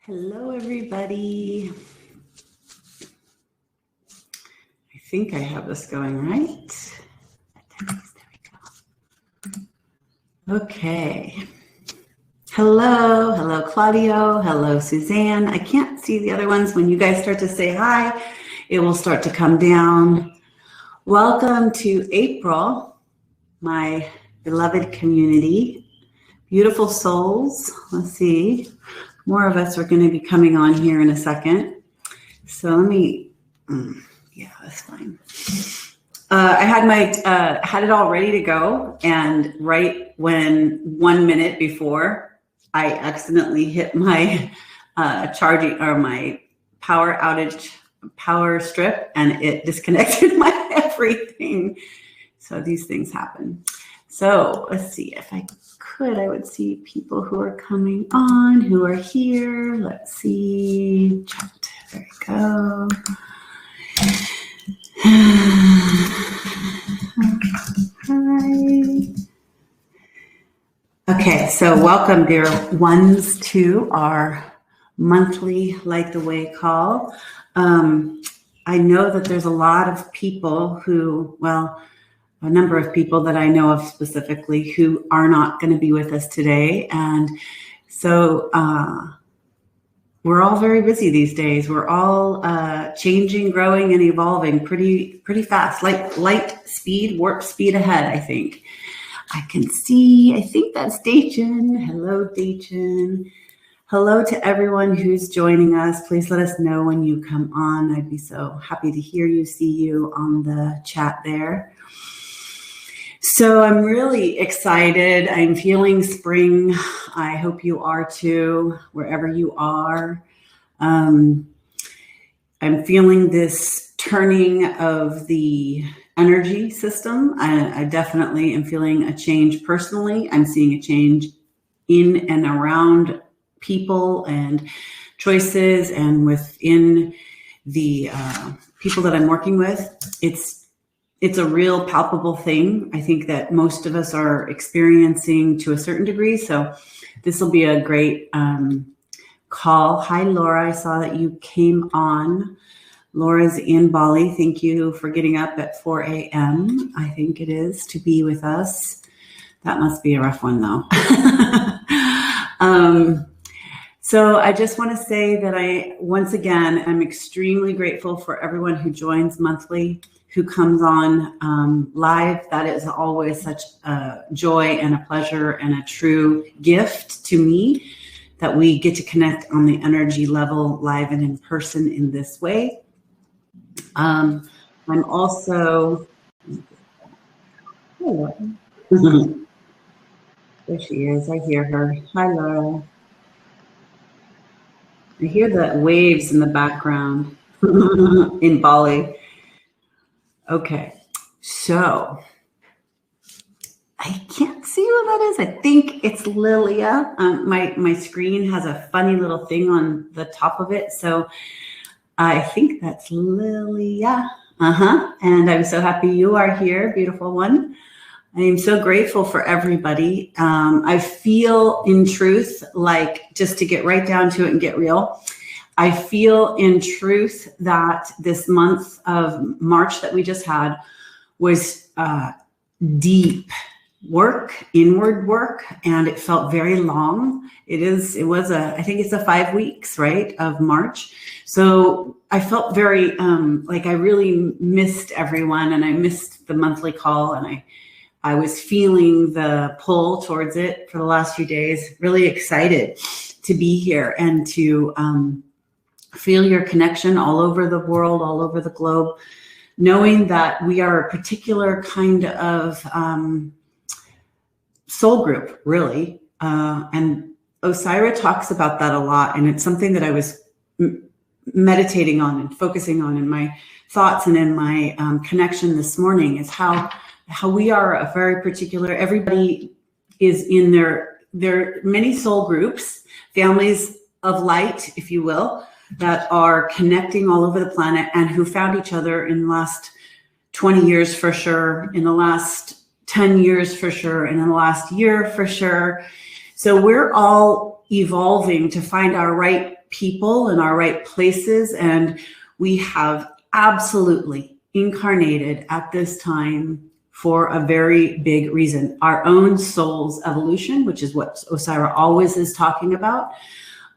Hello, everybody. I think I have this going right. There we go. Okay. Hello, Claudio. Hello, Suzanne. I can't see the other ones. When you guys start to say hi, it will start to come down. Welcome to April, my beloved community. Beautiful souls. Let's see. More of us are going to be coming on here in a second. So let me, yeah, that's fine. I had it all ready to go. And right when 1 minute before, I accidentally hit my charging or my power strip, and it disconnected my everything. So these things happen. So let's see if I would see people who are coming on, who are here. Let's see. Chat. There we go. Hi. Okay, so welcome, dear ones, to our monthly Light the Way call. I know that there's a lot of people who, a number of people that I know of specifically who are not going to be with us today. And so we're all very busy these days. We're all changing, growing, and evolving pretty fast, like light speed, warp speed ahead, I think. I think that's Dachin. Hello, Dachin. Hello to everyone who's joining us. Please let us know when you come on. I'd be so happy to hear you, see you on the chat there. So I'm really excited. I'm feeling spring. I hope you are too, wherever you are. I'm feeling this turning of the energy system. I definitely am feeling a change personally. I'm seeing a change in and around people and choices, and within the people that I'm working with. It's a real palpable thing. I think that most of us are experiencing to a certain degree. So this will be a great call. Hi, Laura. I saw that you came on. Laura's in Bali. Thank you for getting up at 4 a.m. I think it is, to be with us. That must be a rough one, though. So I just want to say that once again, I'm extremely grateful for everyone who joins monthly, who comes on live. That is always such a joy and a pleasure and a true gift to me, that we get to connect on the energy level live and in person in this way. I'm also, hello. There she is. I hear her. Hi, Laura. I hear the waves in the background in Bali. Okay, so I can't see what that is. I think it's Lilia. My screen has a funny little thing on the top of it, so I think that's Lilia. And I'm so happy you are here, beautiful one. I am so grateful for everybody. I feel, in truth, like, just to get right down to it and get real, I feel in truth that this month of March that we just had was deep work, inward work, and it felt very long. I think it's a 5 weeks, right, of March. So I felt very like I really missed everyone, and I missed the monthly call, and I was feeling the pull towards it for the last few days. Really excited to be here and to feel your connection all over the world, all over the globe, knowing that we are a particular kind of soul group, really. And Osairah talks about that a lot. And it's something that I was meditating on and focusing on in my thoughts and in my connection this morning, is how we are a very particular, everybody is in their many soul groups, families of light, if you will, that are connecting all over the planet, and who found each other in the last 20 years for sure, in the last 10 years for sure, and in the last year for sure. So we're all evolving to find our right people in our right places, and we have absolutely incarnated at this time for a very big reason. Our own soul's evolution, which is what Osairah always is talking about,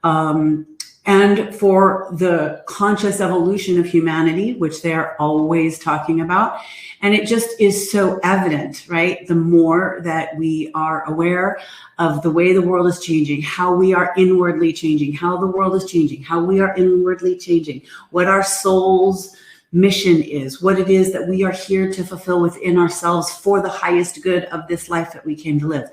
and for the conscious evolution of humanity, which they're always talking about. And it just is so evident, right? The more that we are aware of the way the world is changing, how we are inwardly changing, how the world is changing, how we are inwardly changing, what our soul's mission is, what it is that we are here to fulfill within ourselves for the highest good of this life that we came to live.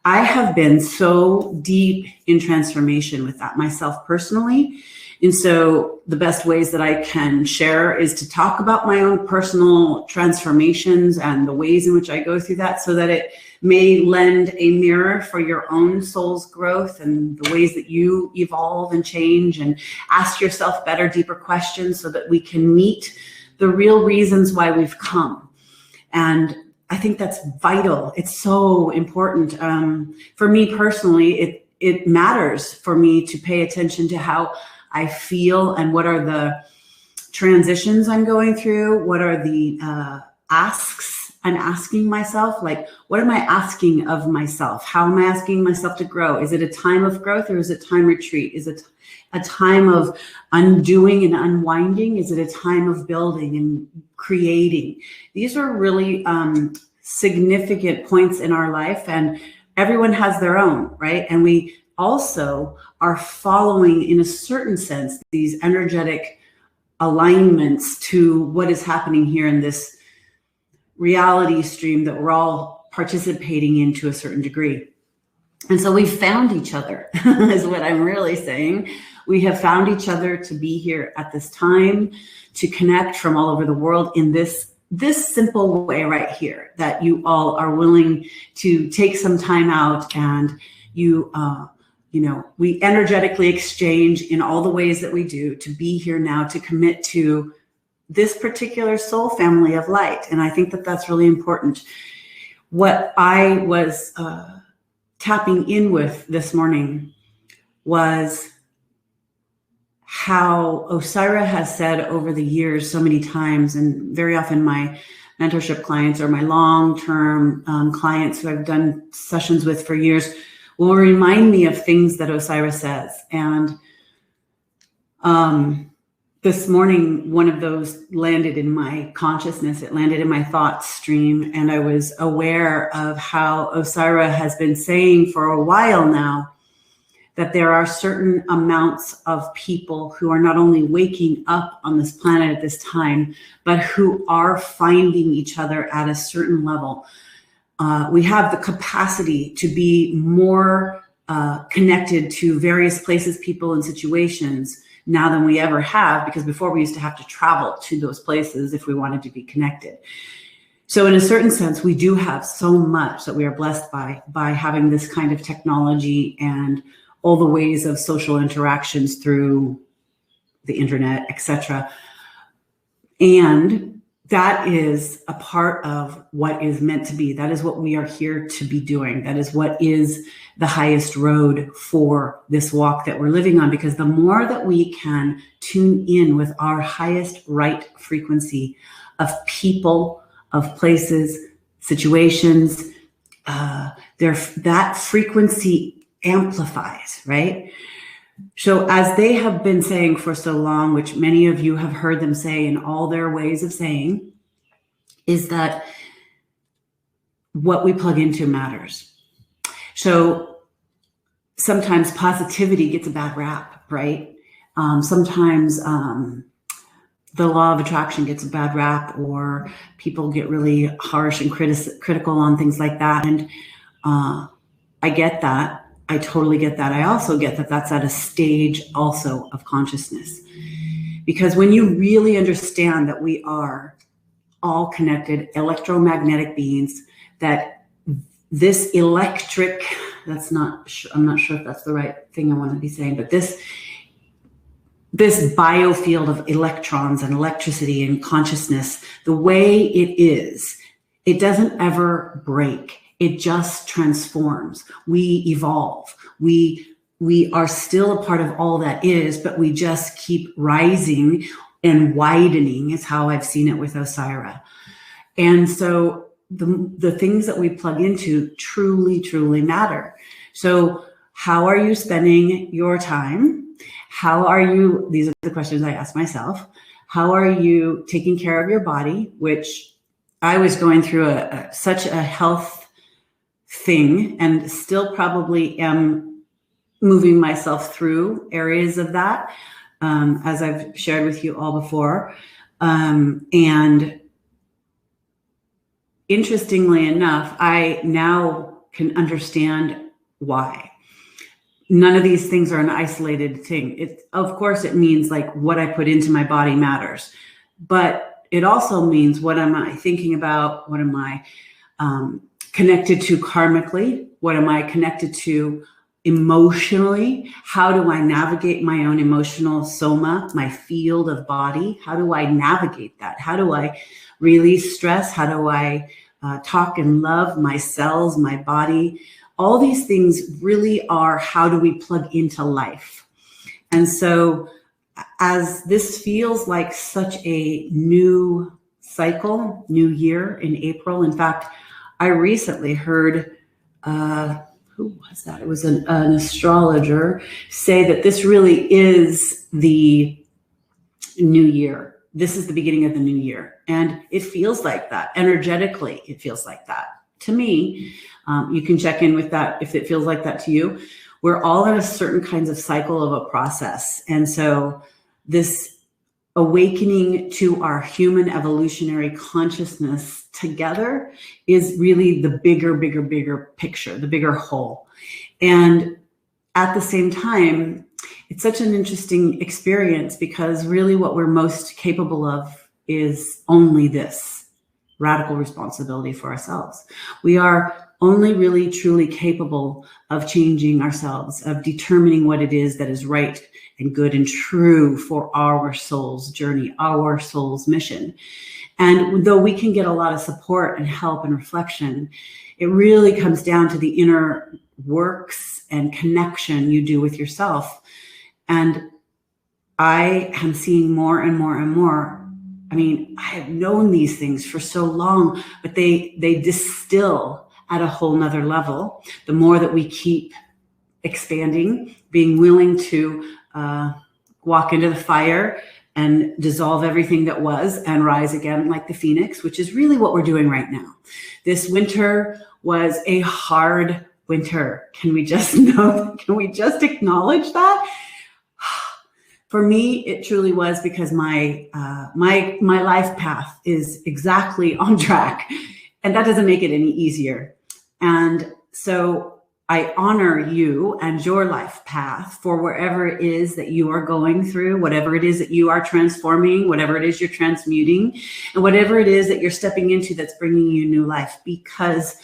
I have been so deep in transformation with that myself personally. And so the best ways that I can share is to talk about my own personal transformations and the ways in which I go through that, so that it may lend a mirror for your own soul's growth and the ways that you evolve and change, and ask yourself better, deeper questions so that we can meet the real reasons why we've come. And I think that's vital. It's so important. For me personally, it matters for me to pay attention to how I feel and what are the transitions I'm going through. What are the asks I'm asking myself? Like, what am I asking of myself? How am I asking myself to grow? Is it a time of growth, or is it time retreat? Is it a time of undoing and unwinding? Is it a time of building and creating? These are really significant points in our life, and everyone has their own, right? And we also are following, in a certain sense, these energetic alignments to what is happening here in this reality stream that we're all participating in to a certain degree. And so we found each other, is what I'm really saying. We have found each other to be here at this time, to connect from all over the world in this simple way right here, that you all are willing to take some time out, and we energetically exchange in all the ways that we do to be here now, to commit to this particular soul family of light. And I think that that's really important. What I was tapping in with this morning was how Osairah has said over the years so many times, and very often my mentorship clients or my long-term clients who I've done sessions with for years will remind me of things that Osairah says. And this morning, one of those landed in my consciousness. It landed in my thought stream, and I was aware of how Osairah has been saying for a while now that there are certain amounts of people who are not only waking up on this planet at this time, but who are finding each other at a certain level. We have the capacity to be more connected to various places, people, and situations now than we ever have, because before we used to have to travel to those places if we wanted to be connected. So in a certain sense, we do have so much that we are blessed by having this kind of technology and all the ways of social interactions through the internet, etc. And that is a part of what is meant to be. That is what we are here to be doing. That is what is the highest road for this walk that we're living on, because the more that we can tune in with our highest right frequency of people, of places, situations, that frequency amplifies, right? So as they have been saying for so long, which many of you have heard them say in all their ways of saying, is that what we plug into matters. So sometimes positivity gets a bad rap, right? Sometimes the law of attraction gets a bad rap, or people get really harsh and critical on things like that. And I get that. I totally get that. I also get that that's at a stage also of consciousness. Because when you really understand that we are all connected electromagnetic beings, that this electric, I'm not sure if that's the right thing I want to be saying, but this biofield of electrons and electricity and consciousness, the way it is, it doesn't ever break. It just transforms. We evolve. We we are still a part of all that is, but we just keep rising and widening is how I've seen it with Osairah. And so the things that we plug into truly, truly matter. So how are you spending your time? How are you, these are the questions I ask myself. How are you taking care of your body, which I was going through such a health thing and still probably am moving myself through areas of that, as I've shared with you all before. And interestingly enough, I now can understand why. None of these things are an isolated thing. Of course, it means like what I put into my body matters, but it also means what am I thinking about? What am I connected to karmically? What am I connected to emotionally? How do I navigate my own emotional soma, my field of body? How do I navigate that? How do I release stress? How do I talk and love my cells, my body? All these things really are how do we plug into life? And so as this feels like such a new cycle, new year in April. In fact, I recently heard, who was that? It was an astrologer say that this really is the new year. This is the beginning of the new year. And it feels like that. Energetically, it feels like that. To me, you can check in with that if it feels like that to you. We're all in a certain kinds of cycle of a process. And so this awakening to our human evolutionary consciousness together is really the bigger picture, the bigger whole. And at the same time, it's such an interesting experience because really what we're most capable of is only this radical responsibility for ourselves. We are only really truly capable of changing ourselves, of determining what it is that is right and good and true for our soul's journey, our soul's mission. And though we can get a lot of support and help and reflection, it really comes down to the inner works and connection you do with yourself. And I am seeing more and more and more. I mean, I have known these things for so long, but they distill at a whole nother level. The more that we keep expanding, being willing to walk into the fire and dissolve everything that was and rise again like the phoenix, which is really what we're doing right now. This winter was a hard winter. Can we just know? Can we just acknowledge that? For me, it truly was because my life path is exactly on track, and that doesn't make it any easier. And so I honor you and your life path for wherever it is that you are going through, whatever it is that you are transforming, whatever it is you're transmuting, and whatever it is that you're stepping into that's bringing you new life, because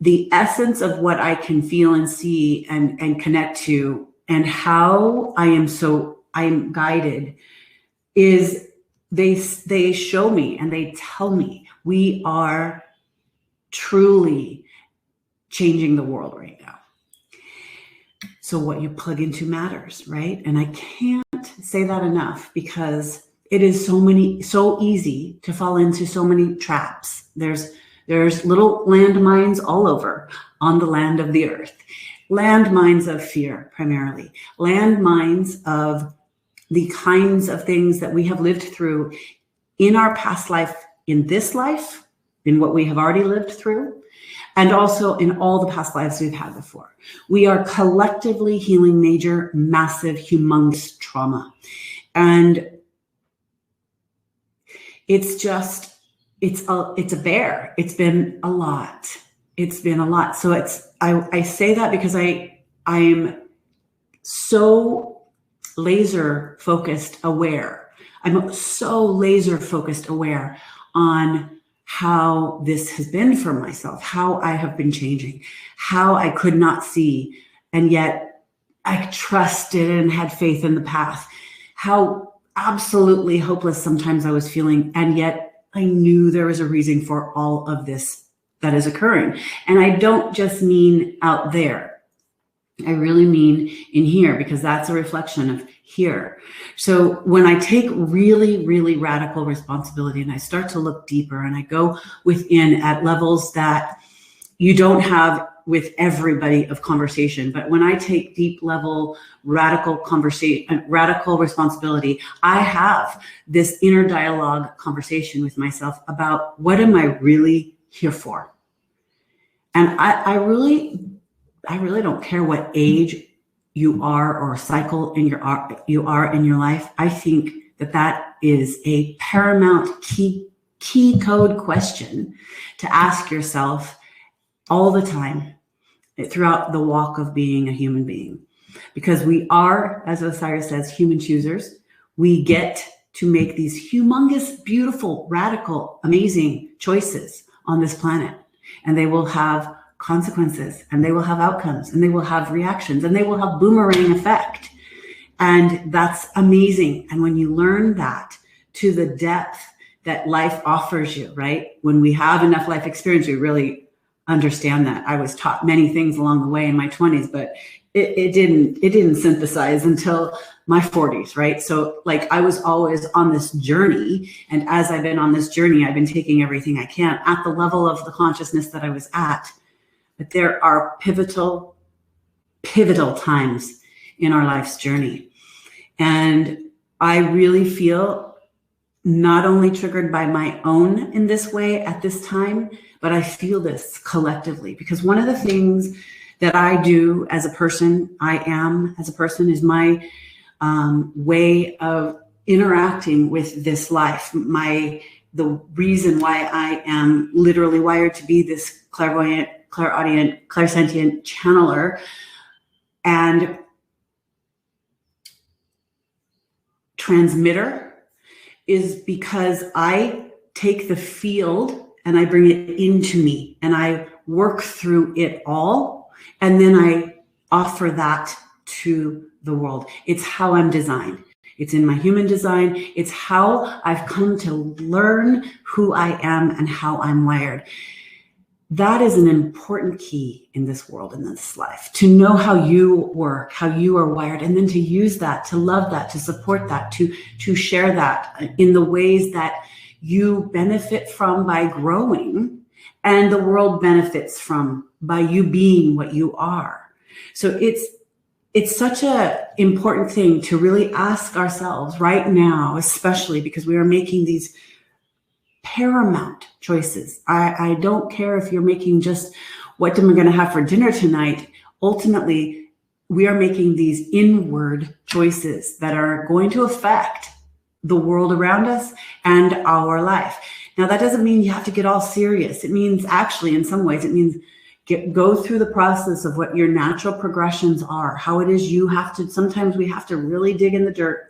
the essence of what I can feel and see and connect to and how I am guided is they show me and they tell me we are truly changing the world right now. So what you plug into matters, right? And I can't say that enough because it is so easy to fall into so many traps. There's little landmines all over on the land of the earth. Landmines of fear, primarily. Landmines of the kinds of things that we have lived through in our past life, in this life, in what we have already lived through, and also in all the past lives we've had before. We are collectively healing major, massive, humongous trauma. And it's a bear. It's been a lot. It's been a lot. So I say that because I am so laser focused aware. I'm so laser focused aware on how this has been for myself, how I have been changing, how I could not see, and yet I trusted and had faith in the path, how absolutely hopeless sometimes I was feeling, and yet I knew there was a reason for all of this that is occurring. And I don't just mean out there. I really mean in here, because that's a reflection of here. So when I take really, really radical responsibility and I start to look deeper and I go within at levels that you don't have with everybody of conversation, but when I take deep level radical conversation, radical responsibility, I have this inner dialogue conversation with myself about what am I really here for? And I really don't care what age you are or cycle you are in your life. I think that is a paramount key code question to ask yourself all the time throughout the walk of being a human being. Because we are, as Osairah says, human choosers. We get to make these humongous, beautiful, radical, amazing choices on this planet. And they will have consequences, and they will have outcomes, and they will have reactions, and they will have boomerang effect. And that's amazing. And when you learn that to the depth that life offers you, right? When we have enough life experience, we really understand that. I was taught many things along the way in my 20s, but it didn't synthesize until my 40s, right? So like I was always on this journey. And as I've been on this journey, I've been taking everything I can at the level of the consciousness that I was at. But there are pivotal times in our life's journey. And I really feel not only triggered by my own in this way at this time, but I feel this collectively, because one of the things that I do as a person, is my way of interacting with this life. The reason why I am literally wired to be this clairvoyant, clairaudient, clairsentient channeler and transmitter is because I take the field and I bring it into me and I work through it all. And then I offer that to the world. It's how I'm designed. It's in my human design. It's how I've come to learn who I am and how I'm wired. That is an important key in this world, in this life, to know how you work, how you are wired, and then to use that, to love that, to support that, to share that in the ways that you benefit from by growing and the world benefits from by you being what you are. So it's such an important thing to really ask ourselves right now, especially because we are making these paramount choices. I don't care if you're making just what am I going to have for dinner tonight. Ultimately, we are making these inward choices that are going to affect the world around us and our life. Now, that doesn't mean you have to get all serious. It means actually, in some ways, it means go through the process of what your natural progressions are, how it is sometimes we have to really dig in the dirt.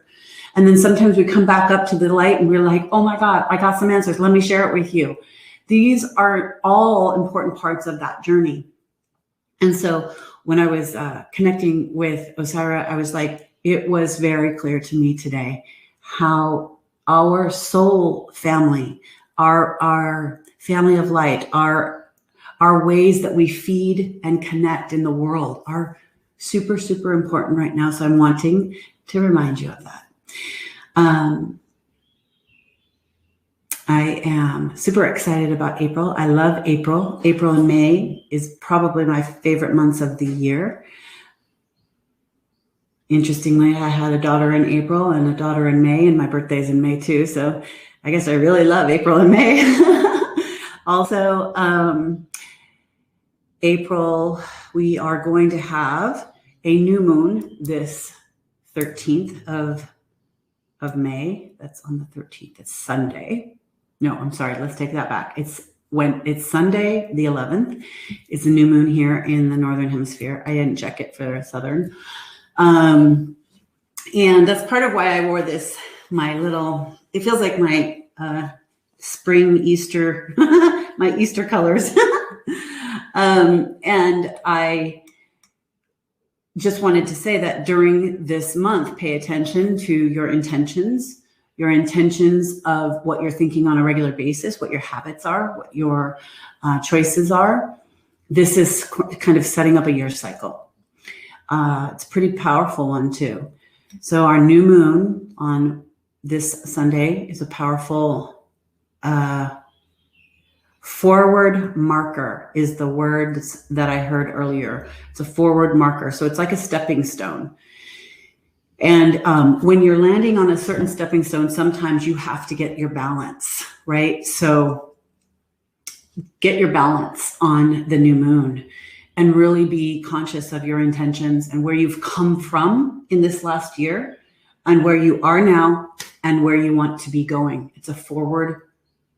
And then sometimes we come back up to the light and we're like, oh my God, I got some answers. Let me share it with you. These are all important parts of that journey. And so when I was connecting with Osairah, I was like, it was very clear to me today how our soul family, our family of light, our ways that we feed and connect in the world are super, super important right now. So I'm wanting to remind you of that. I am super excited about April. I love April. April and May is probably my favorite months of the year. Interestingly, I had a daughter in April and a daughter in May, and my birthday's in May too. So I guess I really love April and May. Also, April, we are going to have a new moon this 13th of May. That's on the 13th. It's Sunday. No, I'm sorry. Let's take that back. It's Sunday, the 11th. It's a new moon here in the Northern Hemisphere. I didn't check it for Southern. And that's part of why I wore this, it feels like my spring Easter, my Easter colors. And I just wanted to say that during this month, pay attention to your intentions of what you're thinking on a regular basis, what your habits are, what your choices are. This is kind of setting up a year cycle. It's a pretty powerful one too. So our new moon on this Sunday is a powerful forward marker is the words that I heard earlier. It's a forward marker. So it's like a stepping stone. And when you're landing on a certain stepping stone, sometimes you have to get your balance, right? So get your balance on the new moon and really be conscious of your intentions and where you've come from in this last year and where you are now and where you want to be going. It's a forward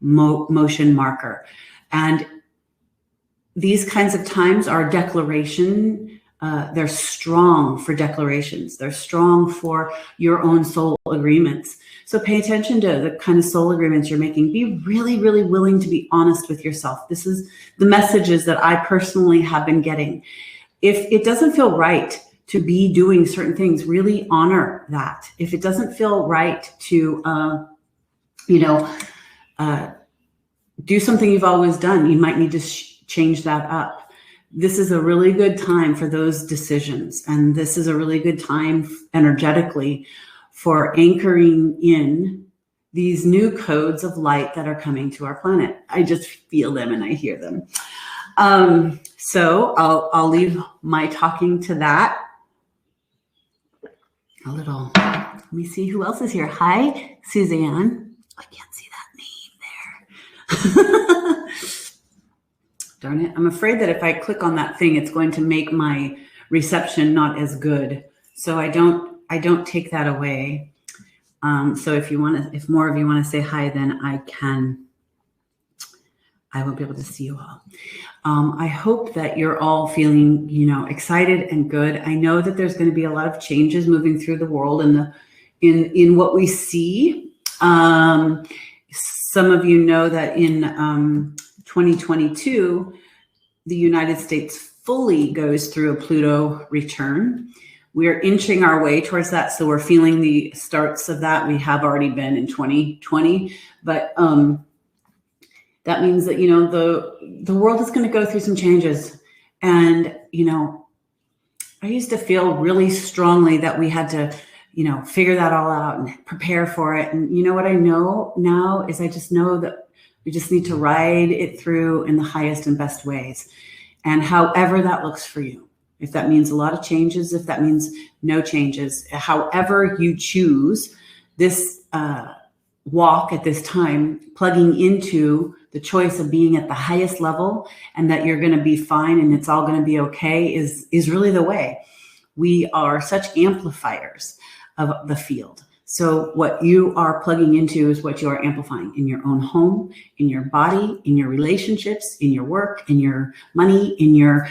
motion marker. And these kinds of times are declaration. They're strong for declarations. They're strong for your own soul agreements. So pay attention to the kind of soul agreements you're making. Be really, really willing to be honest with yourself. This is the messages that I personally have been getting. If it doesn't feel right to be doing certain things, really honor that. If it doesn't feel right to, do something you've always done, you might need to change that up. This is a really good time for those decisions. And this is a really good time energetically for anchoring in these new codes of light that are coming to our planet. I just feel them and I hear them. So I'll leave my talking to that. Let me see who else is here. Hi, Suzanne. I can't see that name there. Darn it. I'm afraid that if I click on that thing, it's going to make my reception not as good. So I don't take that away. So if more of you want to say hi, then I can. I won't be able to see you all. I hope that you're all feeling, excited and good. I know that there's going to be a lot of changes moving through the world and in what we see. Some of you know that in 2022, the United States fully goes through a Pluto return. We're inching our way towards that, so we're feeling the starts of that. We have already been in 2020, but that means that the world is going to go through some changes. And I used to feel really strongly that we had to figure that all out and prepare for it. And what I know now is I just know that we just need to ride it through in the highest and best ways. And however that looks for you, if that means a lot of changes, if that means no changes, however you choose this walk at this time, plugging into the choice of being at the highest level and that you're going to be fine and it's all going to be okay is really the way. We are such amplifiers of the field. So what you are plugging into is what you are amplifying in your own home, in your body, in your relationships, in your work, in your money, in your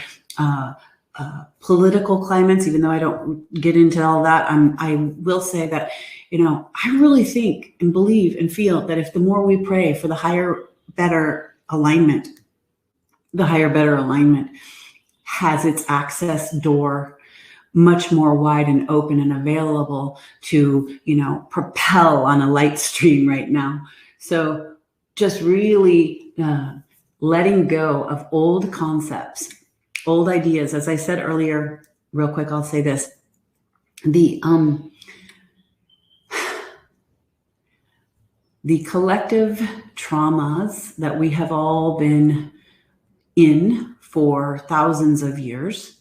political climates. Even though I don't get into all that, I will say that, I really think and believe and feel that if the more we pray for the higher, better alignment, the higher, better alignment has its access door much more wide and open and available to, propel on a light stream right now. So just really letting go of old concepts, old ideas. As I said earlier, real quick, I'll say this. The collective traumas that we have all been in for thousands of years,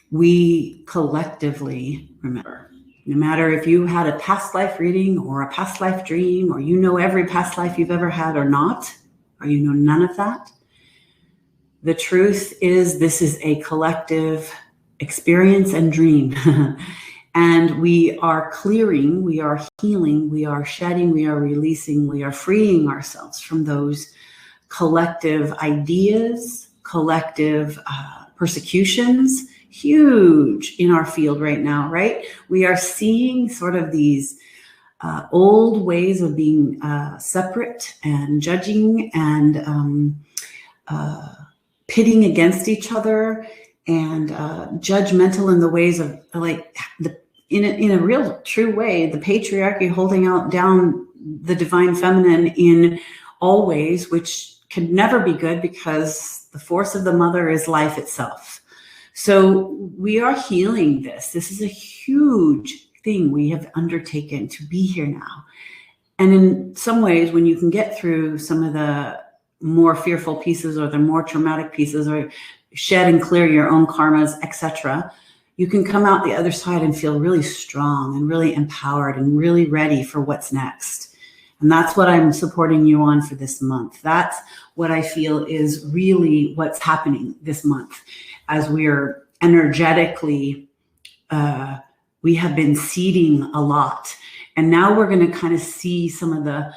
we collectively remember. No matter if you had a past life reading or a past life dream, or every past life you've ever had or not, or none of that, the truth is this is a collective experience and dream. And we are clearing, we are healing, we are shedding, we are releasing, we are freeing ourselves from those collective ideas, collective persecutions, huge in our field right now, right? We are seeing sort of these old ways of being separate and judging and pitting against each other and judgmental in the ways of in a real true way, the patriarchy holding down the divine feminine in all ways, which can never be good because the force of the mother is life itself. So we are healing this. This is a huge thing we have undertaken to be here now. And in some ways, when you can get through some of the more fearful pieces or the more traumatic pieces, or shed and clear your own karmas, etc., you can come out the other side and feel really strong and really empowered and really ready for what's next. And that's what I'm supporting you on for this month. That's what I feel is really what's happening this month, as we're energetically, we have been seeding a lot. And now we're going to kind of see some of the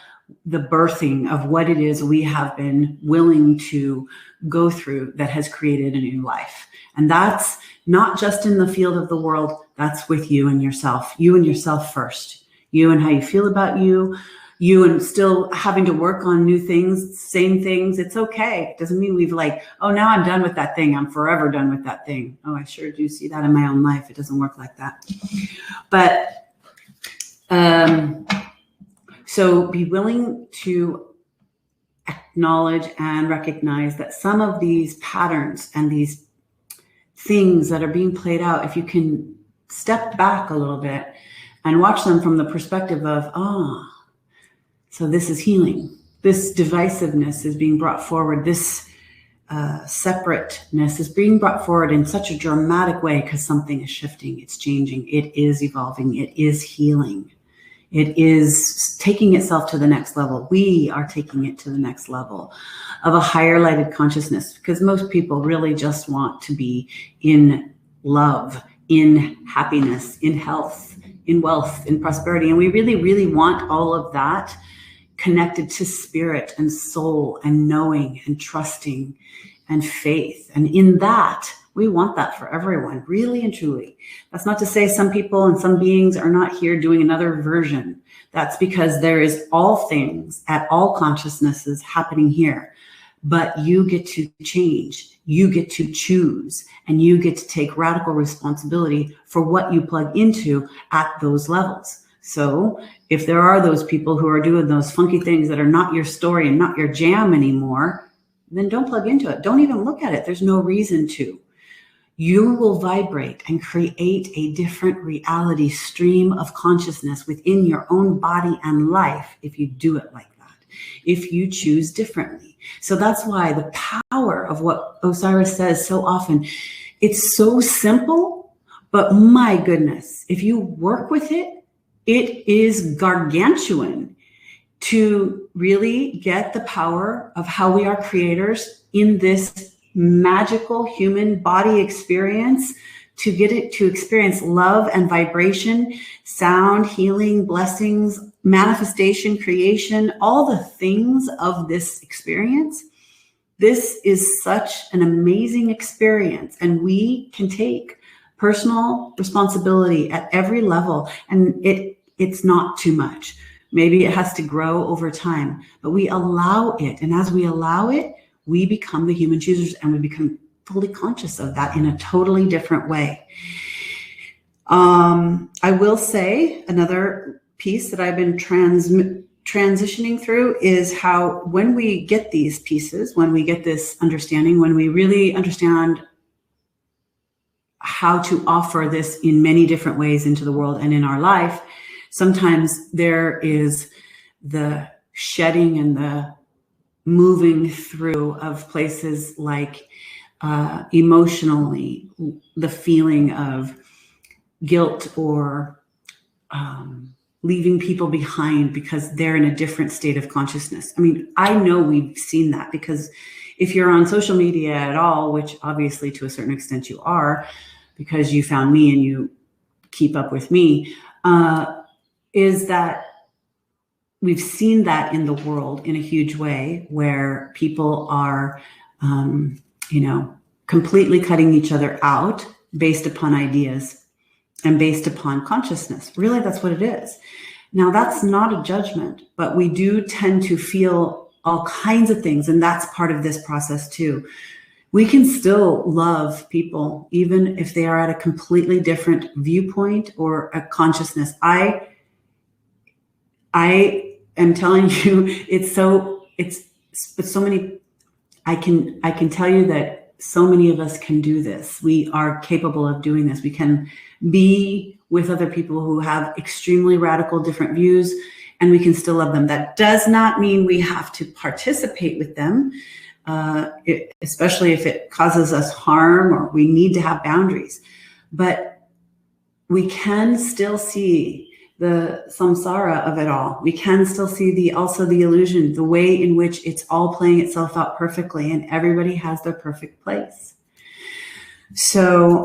birthing of what it is we have been willing to go through that has created a new life. And that's not just in the field of the world, that's with you and yourself first, you and how you feel about you and still having to work on new things, same things. It's okay. It doesn't mean we've like, oh, now I'm done with that thing. I'm forever done with that thing. Oh, I sure do see that in my own life. It doesn't work like that. But so be willing to acknowledge and recognize that some of these patterns and these things that are being played out, if you can step back a little bit and watch them from the perspective of, so this is healing. This divisiveness is being brought forward. This separateness is being brought forward in such a dramatic way because something is shifting. It's changing. It is evolving. It is healing. It is taking itself to the next level. We are taking it to the next level of a higher lighted consciousness, because most people really just want to be in love, in happiness, in health, in wealth, in prosperity. And we really, really want all of that connected to spirit and soul and knowing and trusting and faith. And in that, we want that for everyone, really and truly. That's not to say some people and some beings are not here doing another version. That's because there is all things at all consciousnesses happening here. But you get to change, you get to choose, and you get to take radical responsibility for what you plug into at those levels. So if there are those people who are doing those funky things that are not your story and not your jam anymore, then don't plug into it. Don't even look at it. There's no reason to. You will vibrate and create a different reality stream of consciousness within your own body and life if you do it like that, if you choose differently. So that's why the power of what Osairah says so often, it's so simple, but my goodness, if you work with it, it is gargantuan to really get the power of how we are creators in this magical human body experience, to get it to experience love and vibration, sound, healing, blessings, manifestation, creation, all the things of this experience. This is such an amazing experience, and we can take personal responsibility at every level, and it's not too much. Maybe it has to grow over time, but we allow it. And as we allow it, we become the human choosers, and we become fully conscious of that in a totally different way. I will say another piece that I've been transitioning through is how when we get these pieces, when we get this understanding, when we really understand how to offer this in many different ways into the world and in our life, sometimes there is the shedding and the moving through of places like emotionally, the feeling of guilt or leaving people behind because they're in a different state of consciousness. I mean, I know we've seen that, because if you're on social media at all, which obviously to a certain extent you are, because you found me and you keep up with me, is that we've seen that in the world in a huge way, where people are, completely cutting each other out based upon ideas and based upon consciousness. Really, that's what it is. Now, that's not a judgment, but we do tend to feel all kinds of things, and that's part of this process too. We can still love people, even if they are at a completely different viewpoint or a consciousness. I am telling you, it's so many. I can tell you that so many of us can do this. We are capable of doing this. We can be with other people who have extremely radical different views, and we can still love them. That does not mean we have to participate with them, especially if it causes us harm or we need to have boundaries. But we can still see the samsara of it all. We can still see also the illusion, the way in which it's all playing itself out perfectly, and everybody has their perfect place. So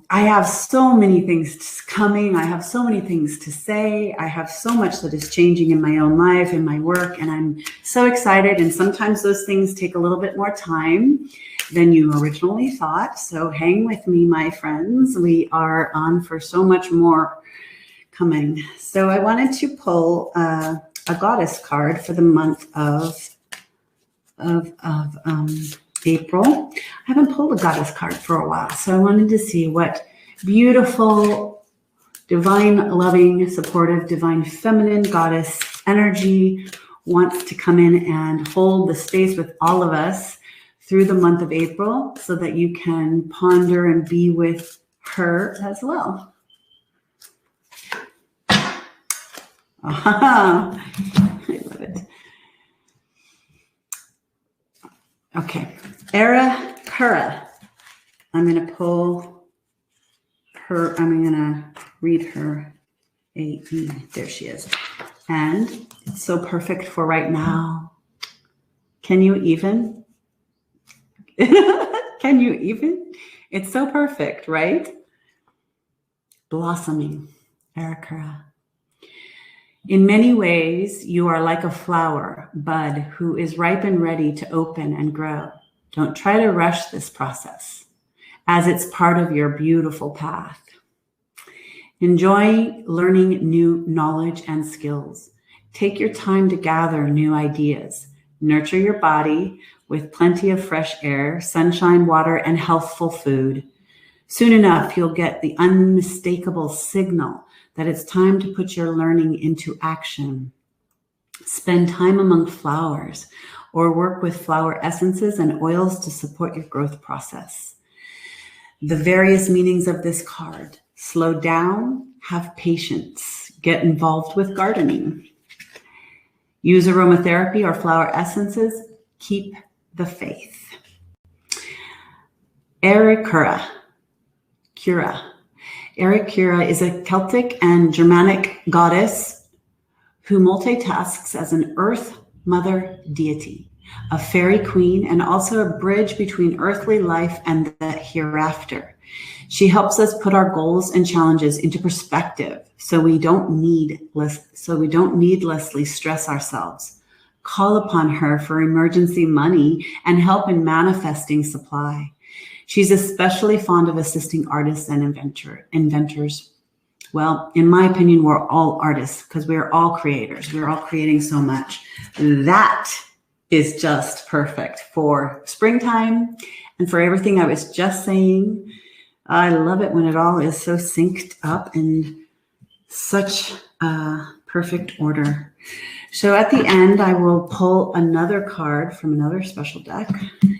I have so many things coming. I have so many things to say. I have so much that is changing in my own life, in my work, and I'm so excited. And sometimes those things take a little bit more time than you originally thought. So hang with me, my friends. We are on for so much more coming. So I wanted to pull a goddess card for the month of April. I haven't pulled a goddess card for a while, so I wanted to see what beautiful, divine, loving, supportive, divine feminine goddess energy wants to come in and hold the space with all of us through the month of April, so that you can ponder and be with her as well. I love it. Okay, Osairah. I'm going to pull her. I'm going to read her AE. There she is. And it's so perfect for right now. Can you even? Can you even? It's so perfect, right? Blossoming, Osairah. In many ways, you are like a flower bud who is ripe and ready to open and grow. Don't try to rush this process, as it's part of your beautiful path. Enjoy learning new knowledge and skills. Take your time to gather new ideas. Nurture your body with plenty of fresh air, sunshine, water, and healthful food. Soon enough, you'll get the unmistakable signal that it's time to put your learning into action. Spend time among flowers or work with flower essences and oils to support your growth process. The various meanings of this card: slow down, have patience, get involved with gardening, use aromatherapy or flower essences, keep the faith. Osairah. Osairah is a Celtic and Germanic goddess who multitasks as an earth mother deity, a fairy queen, and also a bridge between earthly life and the hereafter. She helps us put our goals and challenges into perspective so we don't needlessly stress ourselves. Call upon her for emergency money and help in manifesting supply. She's especially fond of assisting artists and inventors. Well, in my opinion, we're all artists because we're all creators. We're all creating so much. That is just perfect for springtime and for everything I was just saying. I love it when it all is so synced up in such perfect order. So at the end, I will pull another card from another special deck,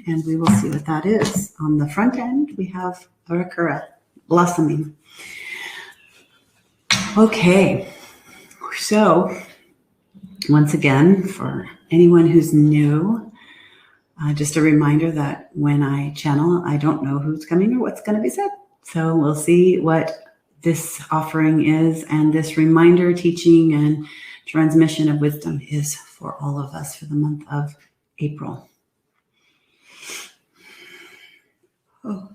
and we will see what that is. On the front end, we have Osairah, blossoming. Okay, so once again, for anyone who's new, just a reminder that when I channel, I don't know who's coming or what's going to be said. So we'll see what this offering is, and this reminder, teaching, and transmission of wisdom is for all of us for the month of April. Oh.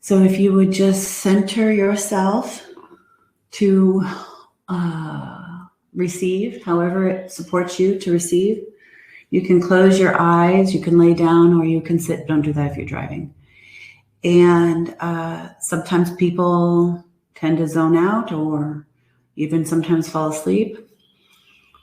So if you would just center yourself to receive, however it supports you to receive. You can close your eyes, you can lay down, or you can sit. Don't do that if you're driving. And sometimes people tend to zone out or even sometimes fall asleep.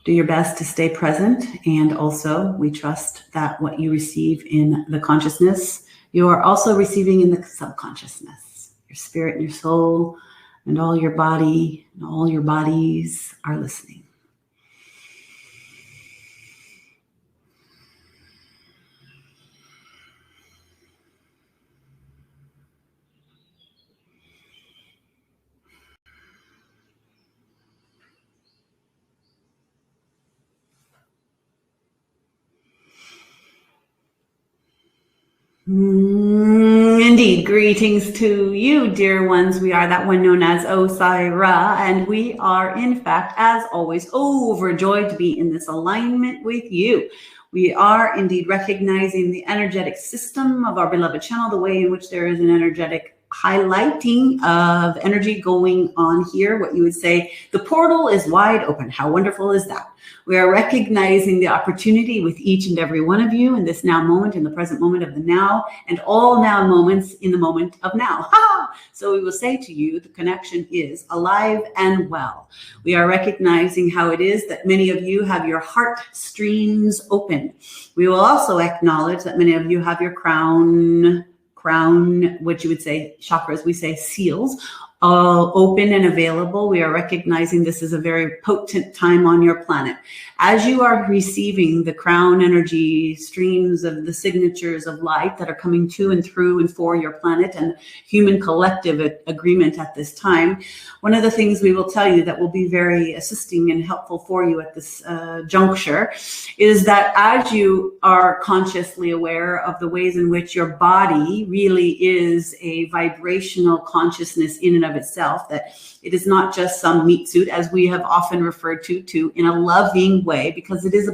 Do your best to stay present. And also, we trust that what you receive in the consciousness, you are also receiving in the subconsciousness. Your spirit and your soul and all your body and all your bodies are listening. Indeed, greetings to you, dear ones. We are that one known as Osairah, and we are, in fact, as always, overjoyed to be in this alignment with you. We are indeed recognizing the energetic system of our beloved channel, the way in which there is an energetic highlighting of energy going on here. What you would say, the portal is wide open. How wonderful is that? We are recognizing the opportunity with each and every one of you in this now moment, in the present moment of the now, and all now moments in the moment of now. So we will say to you, the connection is alive and well. We are recognizing how it is that many of you have your heart streams open. We will also acknowledge that many of you have your crown, what you would say, chakras, we say seals, open and available. We are recognizing this is a very potent time on your planet. As you are receiving the crown energy streams of the signatures of light that are coming to and through and for your planet and human collective agreement at this time, one of the things we will tell you that will be very assisting and helpful for you at this juncture is that as you are consciously aware of the ways in which your body really is a vibrational consciousness in and of itself, that it is not just some meat suit, as we have often referred to in a loving way, because it is a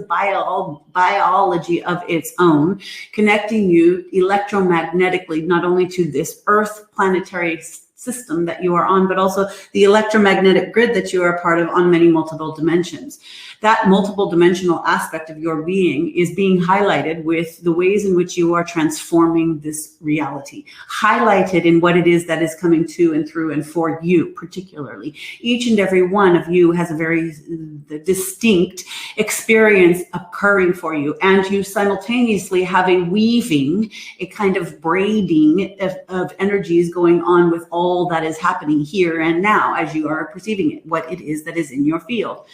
biology of its own, connecting you electromagnetically, not only to this Earth planetary system that you are on, but also the electromagnetic grid that you are a part of on many multiple dimensions. That multiple dimensional aspect of your being is being highlighted with the ways in which you are transforming this reality, highlighted in what it is that is coming to and through and for you particularly. Each and every one of you has a very distinct experience occurring for you, and you simultaneously have a weaving, a kind of braiding of energies going on with all that is happening here and now as you are perceiving it, what it is that is in your field.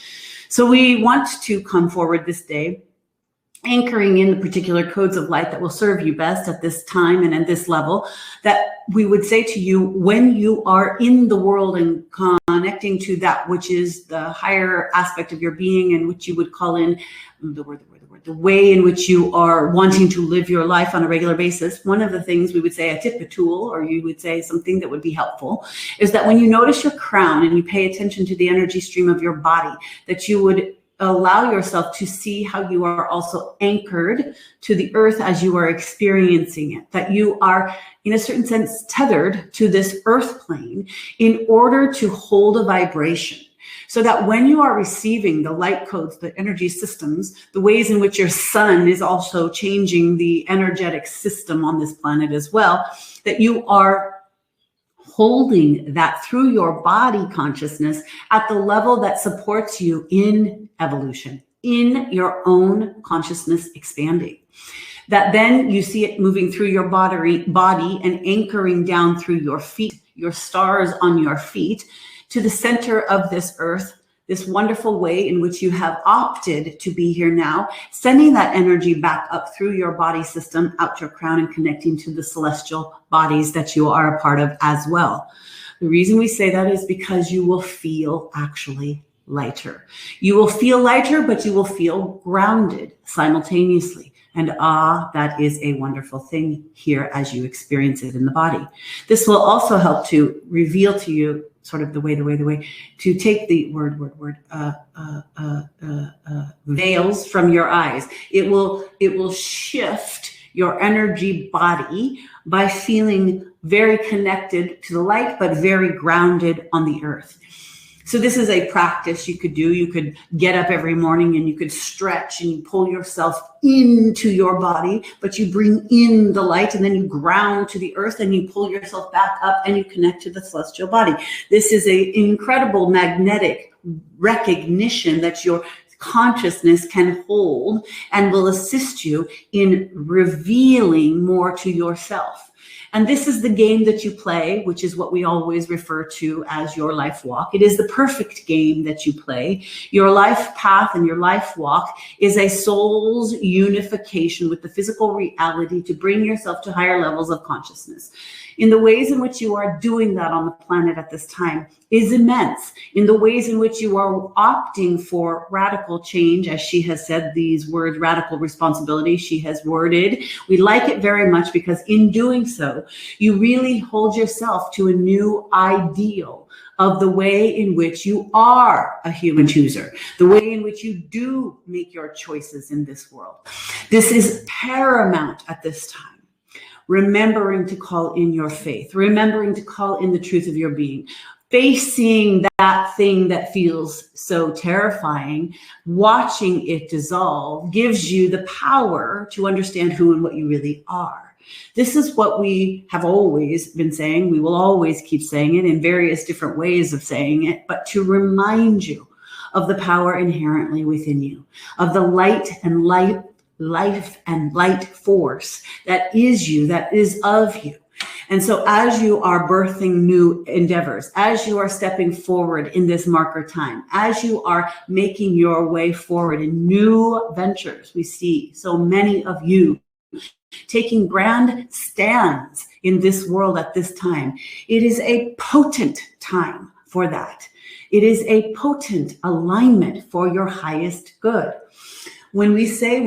So we want to come forward this day anchoring in the particular codes of light that will serve you best at this time and at this level, that we would say to you, when you are in the world and connecting to that which is the higher aspect of your being, and which you would call in the way in which you are wanting to live your life on a regular basis, one of the things we would say, a tip, a tool, or you would say something that would be helpful, is that when you notice your crown and you pay attention to the energy stream of your body, that you would allow yourself to see how you are also anchored to the earth as you are experiencing it, that you are in a certain sense tethered to this earth plane in order to hold a vibration. So that when you are receiving the light codes, the energy systems, the ways in which your sun is also changing the energetic system on this planet as well, that you are holding that through your body consciousness at the level that supports you in evolution, in your own consciousness expanding. That then you see it moving through your body and anchoring down through your feet, your stars on your feet, to the center of this earth, this wonderful way in which you have opted to be here now, sending that energy back up through your body system, out your crown, and connecting to the celestial bodies that you are a part of as well. The reason we say that is because you will feel actually lighter. You will feel lighter, but you will feel grounded simultaneously. And that is a wonderful thing here as you experience it in the body. This will also help to reveal to you sort of the way, to take the veils from your eyes. It will shift your energy body by feeling very connected to the light, but very grounded on the earth. So this is a practice you could do. You could get up every morning and you could stretch and you pull yourself into your body, but you bring in the light and then you ground to the earth and you pull yourself back up and you connect to the celestial body. This is an incredible magnetic recognition that your consciousness can hold and will assist you in revealing more to yourself. And this is the game that you play, which is what we always refer to as your life walk. It is the perfect game that you play. Your life path and your life walk is a soul's unification with the physical reality to bring yourself to higher levels of consciousness. In the ways in which you are doing that on the planet at this time is immense. In the ways in which you are opting for radical change, as she has said these words, radical responsibility, she has worded. We like it very much because in doing so, you really hold yourself to a new ideal of the way in which you are a human chooser, the way in which you do make your choices in this world. This is paramount at this time. Remembering to call in your faith, remembering to call in the truth of your being, facing that thing that feels so terrifying, watching it dissolve gives you the power to understand who and what you really are. This is what we have always been saying. We will always keep saying it in various different ways of saying it, but to remind you of the power inherently within you, of the life and light force that is you, that is of you. And so as you are birthing new endeavors, as you are stepping forward in this marker time, as you are making your way forward in new ventures, we see so many of you taking grand stands in this world at this time. It is a potent time for that. It is a potent alignment for your highest good. When we say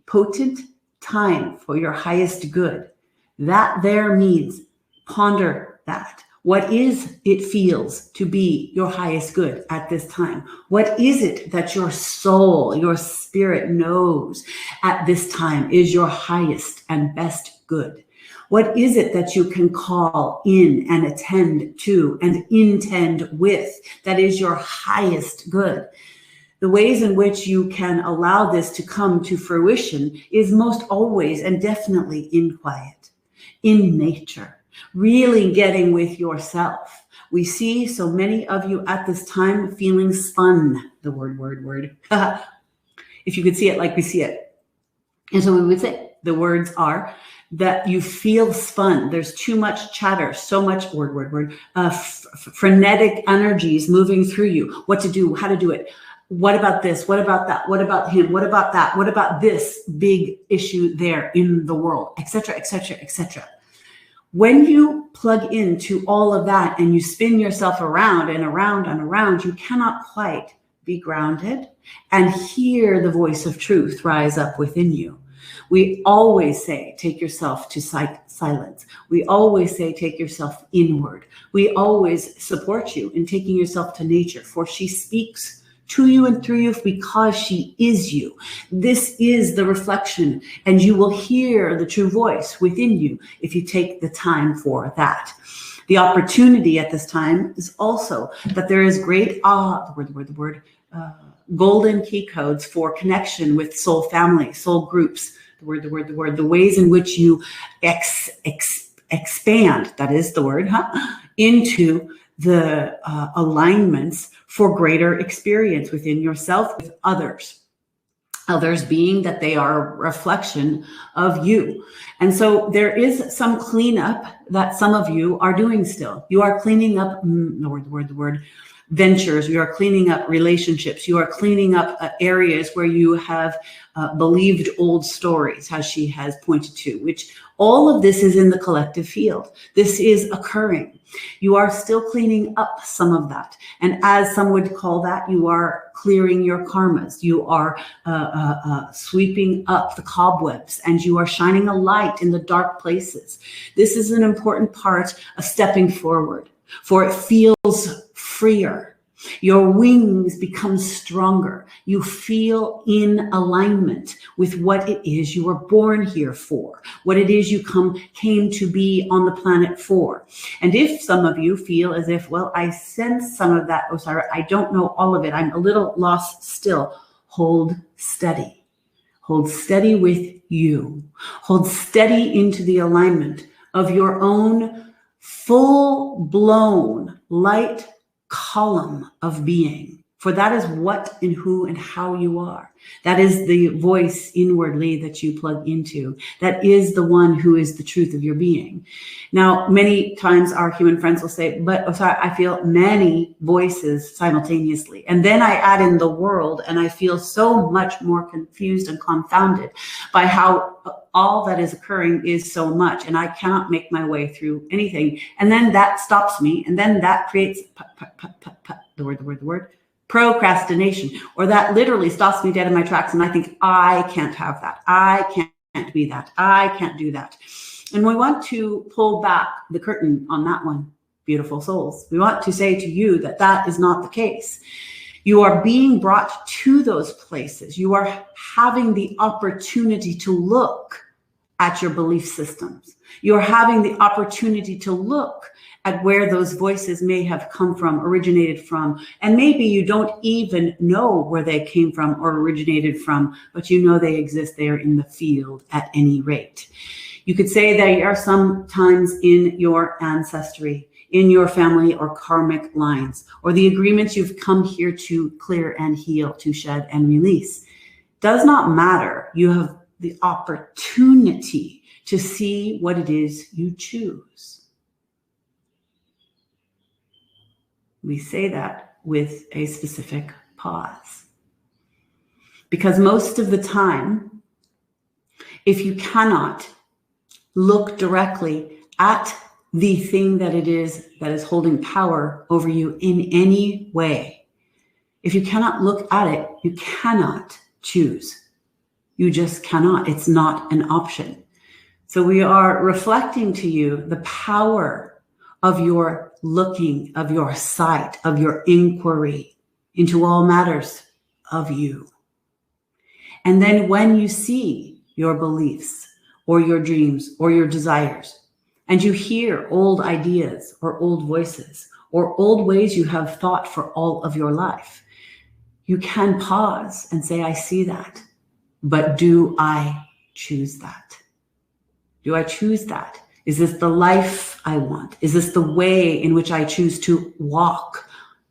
potent time for your highest good, that there means ponder that. What is it feels to be your highest good at this time? What is it that your soul, your spirit knows at this time is your highest and best good? What is it that you can call in and attend to and intend with that is your highest good? The ways in which you can allow this to come to fruition is most always and definitely in quiet, in nature, really getting with yourself. We see so many of you at this time feeling spun, the word. If you could see it like we see it. And so we would say the words are that you feel spun. There's too much chatter, so much frenetic energies moving through you. What to do, how to do it. What about this? What about that? What about him? What about that? What about this big issue there in the world, etc., etc., etc. When you plug into all of that and you spin yourself around and around and around, you cannot quite be grounded and hear the voice of truth rise up within you. We always say, take yourself to silence. We always say, take yourself inward. We always support you in taking yourself to nature, for she speaks to you and through you because she is you. This is the reflection, and you will hear the true voice within you if you take the time for that. The opportunity at this time is also that there is great golden key codes for connection with soul family, soul groups, the ways in which you expand, that is the word, into the alignments for greater experience within yourself, with others being that they are a reflection of you. And so there is some cleanup that some of you are doing still. You are cleaning up ventures. You are cleaning up relationships. You are cleaning up areas where you have believed old stories, as she has pointed to, which all of this is in the collective field. This is occurring. You are still cleaning up some of that. And as some would call that, you are clearing your karmas. You are sweeping up the cobwebs, and you are shining a light in the dark places. This is an important part of stepping forward, for it feels freer. Your wings become stronger. You feel in alignment with what it is you were born here for, what it is you came to be on the planet for. And if some of you feel as if, well, I sense some of that, Osairah, I don't know all of it, I'm a little lost still, hold steady. Hold steady with you. Hold steady into the alignment of your own full-blown light column of being, For that is what and who and how you are. That is the voice inwardly that you plug into. That is the one who is the truth of your being. Now, many times our human friends will say, but Osairah, I feel many voices simultaneously. And then I add in the world, and I feel so much more confused and confounded by how all that is occurring is so much, and I cannot make my way through anything. And then that stops me, and then that creates the word, procrastination, or that literally stops me dead in my tracks, and I think, I can't have that. I can't be that. I can't do that. And we want to pull back the curtain on that one, beautiful souls. We want to say to you that that is not the case. You are being brought to those places. You are having the opportunity to look at your belief systems. You're having the opportunity to look at where those voices may have come from, originated from. And maybe you don't even know where they came from or originated from, but you know they exist there in the field at any rate. You could say they are sometimes in your ancestry, in your family or karmic lines, or the agreements you've come here to clear and heal, to shed and release. Does not matter. You have the opportunity to see what it is you choose. We say that with a specific pause. Because most of the time, if you cannot look directly at the thing that it is that is holding power over you in any way, if you cannot look at it, you cannot choose. You just cannot. It's not an option. So we are reflecting to you the power of your looking, of your sight, of your inquiry into all matters of you. And then when you see your beliefs or your dreams or your desires, and you hear old ideas or old voices or old ways you have thought for all of your life, you can pause and say, I see that, but do I choose that? Do I choose that? Is this the life I want? Is this the way in which I choose to walk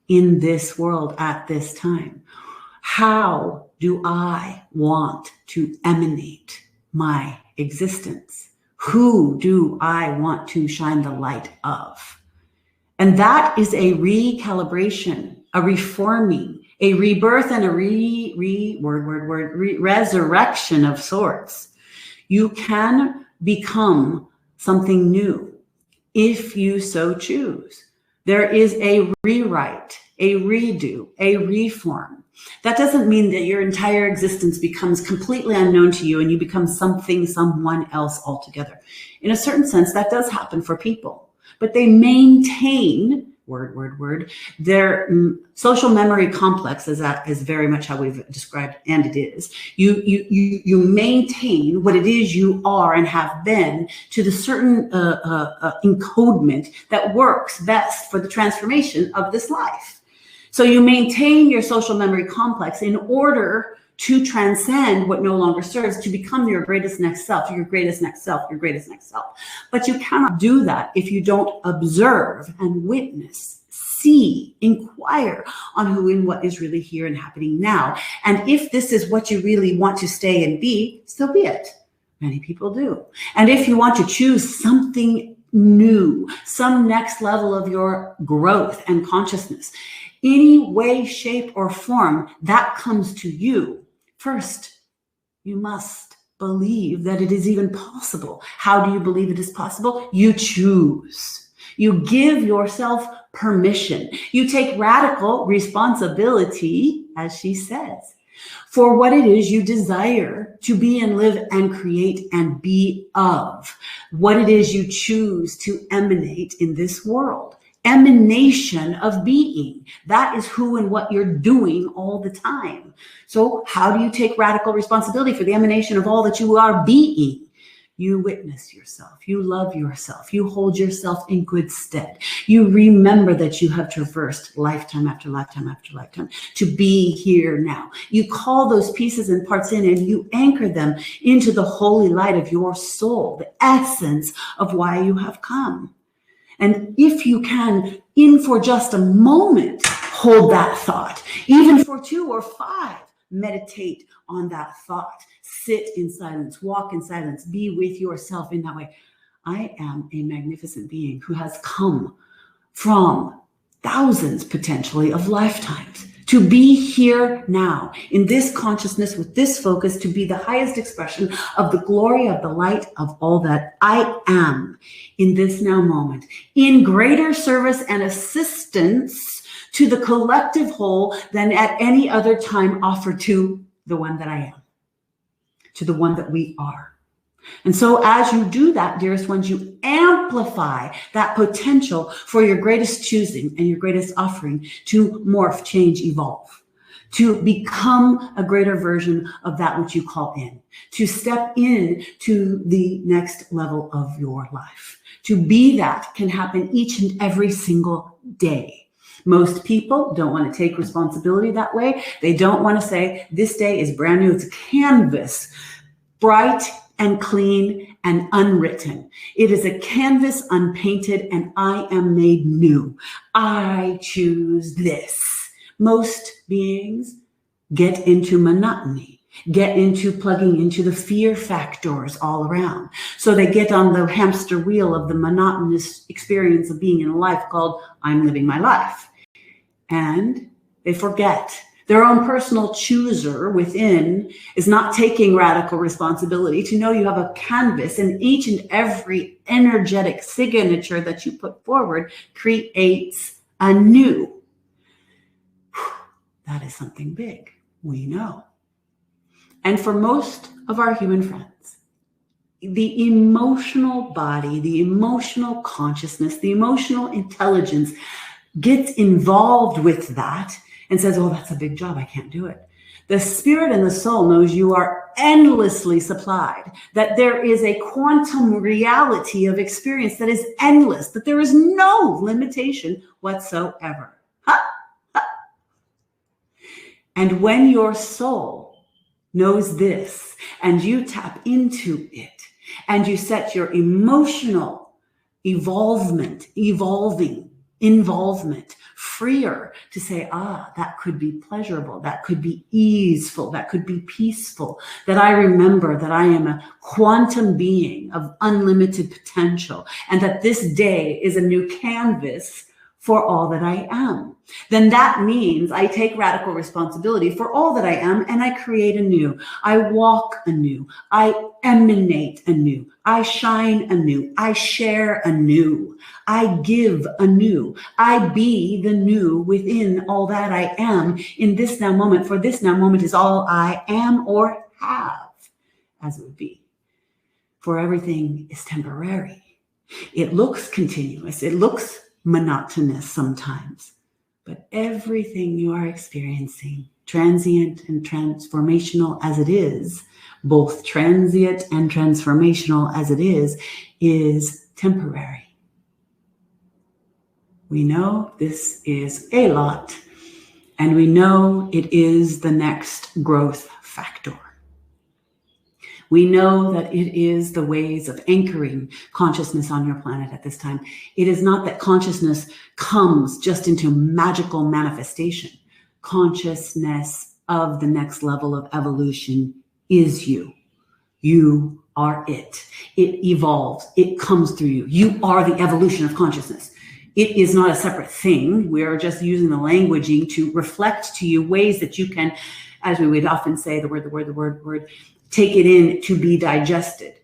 in this world at this time? How do I want to emanate my existence? Who do I want to shine the light of? And that is a recalibration, a reforming, a rebirth, and a resurrection of sorts. You can become something new if you so choose. There is a rewrite, a redo, a reform. That doesn't mean that your entire existence becomes completely unknown to you and you become something, someone else altogether. In a certain sense, that does happen for people, but they maintain their social memory complex, as that is very much how we've described, and it is. You maintain what it is you are and have been to the certain encodement that works best for the transformation of this life. So you maintain your social memory complex in order to transcend what no longer serves, to become your greatest next self, your greatest next self, your greatest next self. But you cannot do that if you don't observe and witness, see, inquire on who and what is really here and happening now. And if this is what you really want to stay and be, so be it. Many people do. And if you want to choose something new, some next level of your growth and consciousness, any way, shape, or form that comes to you, first, you must believe that it is even possible. How do you believe it is possible? You choose. You give yourself permission. You take radical responsibility, as she says, for what it is you desire to be and live and create and be of, what it is you choose to emanate in this world. Emanation of being. That is who and what you're doing all the time. So how do you take radical responsibility for the emanation of all that you are being? You witness yourself. You love yourself. You hold yourself in good stead. You remember that you have traversed lifetime after lifetime after lifetime to be here now. You call those pieces and parts in and you anchor them into the holy light of your soul, the essence of why you have come. And if you can, in for just a moment, hold that thought. Even for 2 or 5, meditate on that thought. Sit in silence, walk in silence, be with yourself in that way. I am a magnificent being who has come from thousands potentially of lifetimes to be here now in this consciousness with this focus, to be the highest expression of the glory of the light of all that I am in this now moment, in greater service and assistance to the collective whole than at any other time offered to the one that I am, to the one that we are. And so as you do that, dearest ones, you amplify that potential for your greatest choosing and your greatest offering to morph, change, evolve, to become a greater version of that which you call in, to step in to the next level of your life. To be that can happen each and every single day. Most people don't want to take responsibility that way. They don't want to say, this day is brand new. It's a canvas, bright and clean and unwritten. It is a canvas unpainted, and I am made new. I choose this. Most beings get into monotony, get into plugging into the fear factors all around. So they get on the hamster wheel of the monotonous experience of being in a life called I'm living my life. And they forget their own personal chooser within is not taking radical responsibility to know you have a canvas, and each and every energetic signature that you put forward creates a new. That is something big, we know. And for most of our human friends, the emotional body, the emotional consciousness, the emotional intelligence gets involved with that and says, oh, that's a big job, I can't do it. The spirit and the soul knows you are endlessly supplied, that there is a quantum reality of experience that is endless, that there is no limitation whatsoever. Ha! Ha! And when your soul knows this, and you tap into it, and you set your emotional involvement freer to say, that could be pleasurable, that could be easeful, that could be peaceful, that I remember that I am a quantum being of unlimited potential, and that this day is a new canvas for all that I am. Then that means I take radical responsibility for all that I am, and I create anew. I walk anew. I emanate anew. I shine anew. I share anew. I give anew. I be the new within all that I am in this now moment, for this now moment is all I am or have, as it would be. For everything is temporary. It looks continuous. It looks monotonous sometimes, but everything you are experiencing, transient and transformational as it is, both transient and transformational as it is temporary. We know this is a lot, and we know it is the next growth factor. We know that it is the ways of anchoring consciousness on your planet at this time. It is not that consciousness comes just into magical manifestation. Consciousness of the next level of evolution is you. You are it. It evolves. It comes through you. You are the evolution of consciousness. It is not a separate thing. We are just using the languaging to reflect to you ways that you can, as we would often say, the word, take it in to be digested.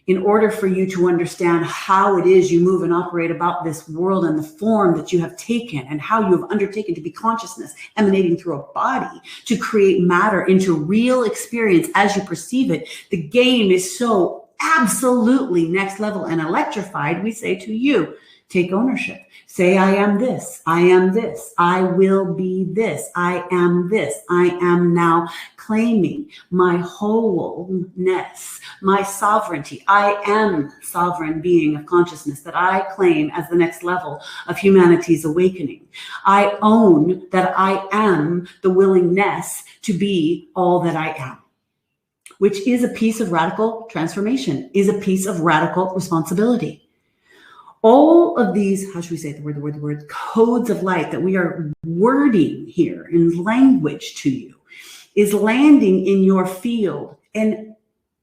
In order for you to understand how it is you move and operate about this world and the form that you have taken and how you have undertaken to be consciousness emanating through a body to create matter into real experience as you perceive it, the game is so absolutely next level and electrified. We say to you, take ownership. Say, I am this. I am this. I will be this. I am this. I am now claiming my wholeness, my sovereignty. I am sovereign being of consciousness that I claim as the next level of humanity's awakening. I own that I am the willingness to be all that I am, which is a piece of radical transformation, is a piece of radical responsibility. All of these, how should we say the word, codes of light that we are wording here in language to you is landing in your field and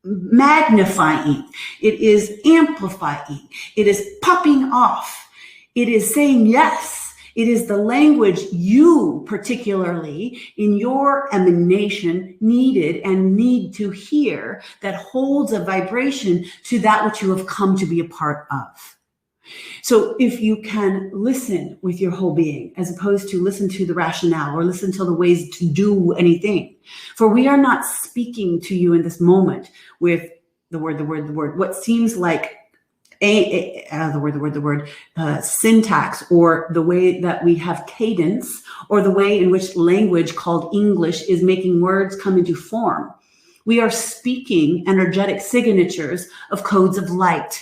magnifying. It is amplifying. It is popping off. It is saying yes. It is the language you, particularly in your emanation, needed and need to hear that holds a vibration to that which you have come to be a part of. So if you can listen with your whole being, as opposed to listen to the rationale or listen to the ways to do anything, for we are not speaking to you in this moment with the word, what seems like syntax, or the way that we have cadence, or the way in which language called English is making words come into form. We are speaking energetic signatures of codes of light.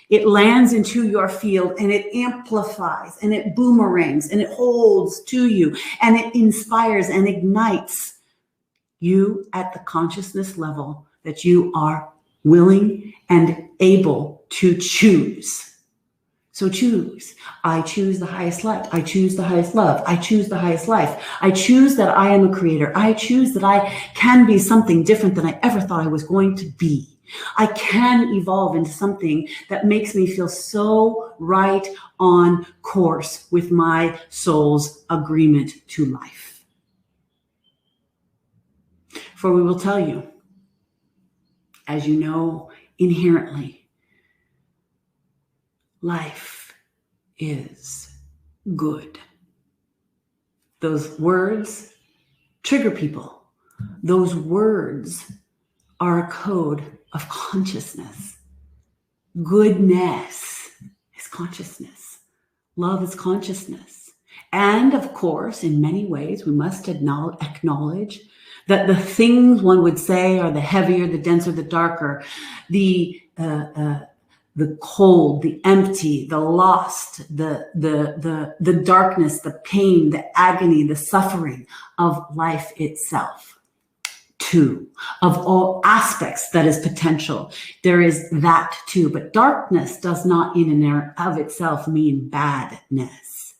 It lands into your field and it amplifies and it boomerangs and it holds to you and it inspires and ignites you at the consciousness level that you are willing and able to choose. So choose. I choose the highest light. I choose the highest love. I choose the highest life. I choose that I am a creator. I choose that I can be something different than I ever thought I was going to be. I can evolve into something that makes me feel so right on course with my soul's agreement to life. For we will tell you, as you know inherently, life is good. Those words trigger people. Those words are a code of consciousness. Goodness is consciousness. Love is consciousness. And of course, in many ways, we must acknowledge that the things one would say are the heavier, the denser, the darker, the cold, the empty, the lost, the darkness, the pain, the agony, the suffering of life itself. Too, of all aspects that is potential, there is that too. But darkness does not in and of itself mean badness.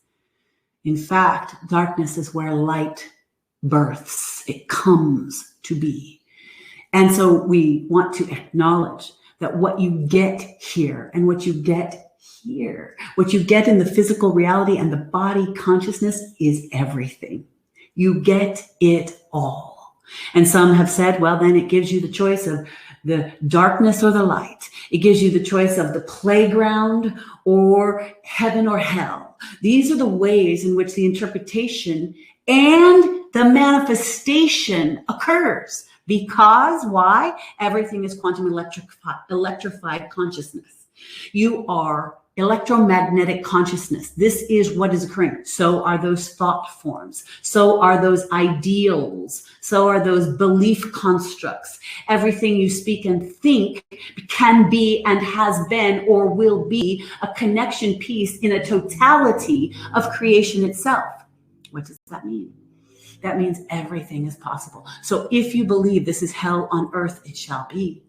In fact, darkness is where light births. It comes to be. And so we want to acknowledge that what you get here and what you get here, what you get in the physical reality and the body consciousness is everything. You get it all. And some have said, well, then it gives you the choice of the darkness or the light. It gives you the choice of the playground or heaven or hell. These are the ways in which the interpretation and the manifestation occurs. Because why? Everything is quantum electrified consciousness. You are electromagnetic consciousness. This is what is occurring. So are those thought forms. So are those ideals. So are those belief constructs. Everything you speak and think can be and has been or will be a connection piece in a totality of creation itself. What does that mean? That means everything is possible. So if you believe this is hell on earth, it shall be.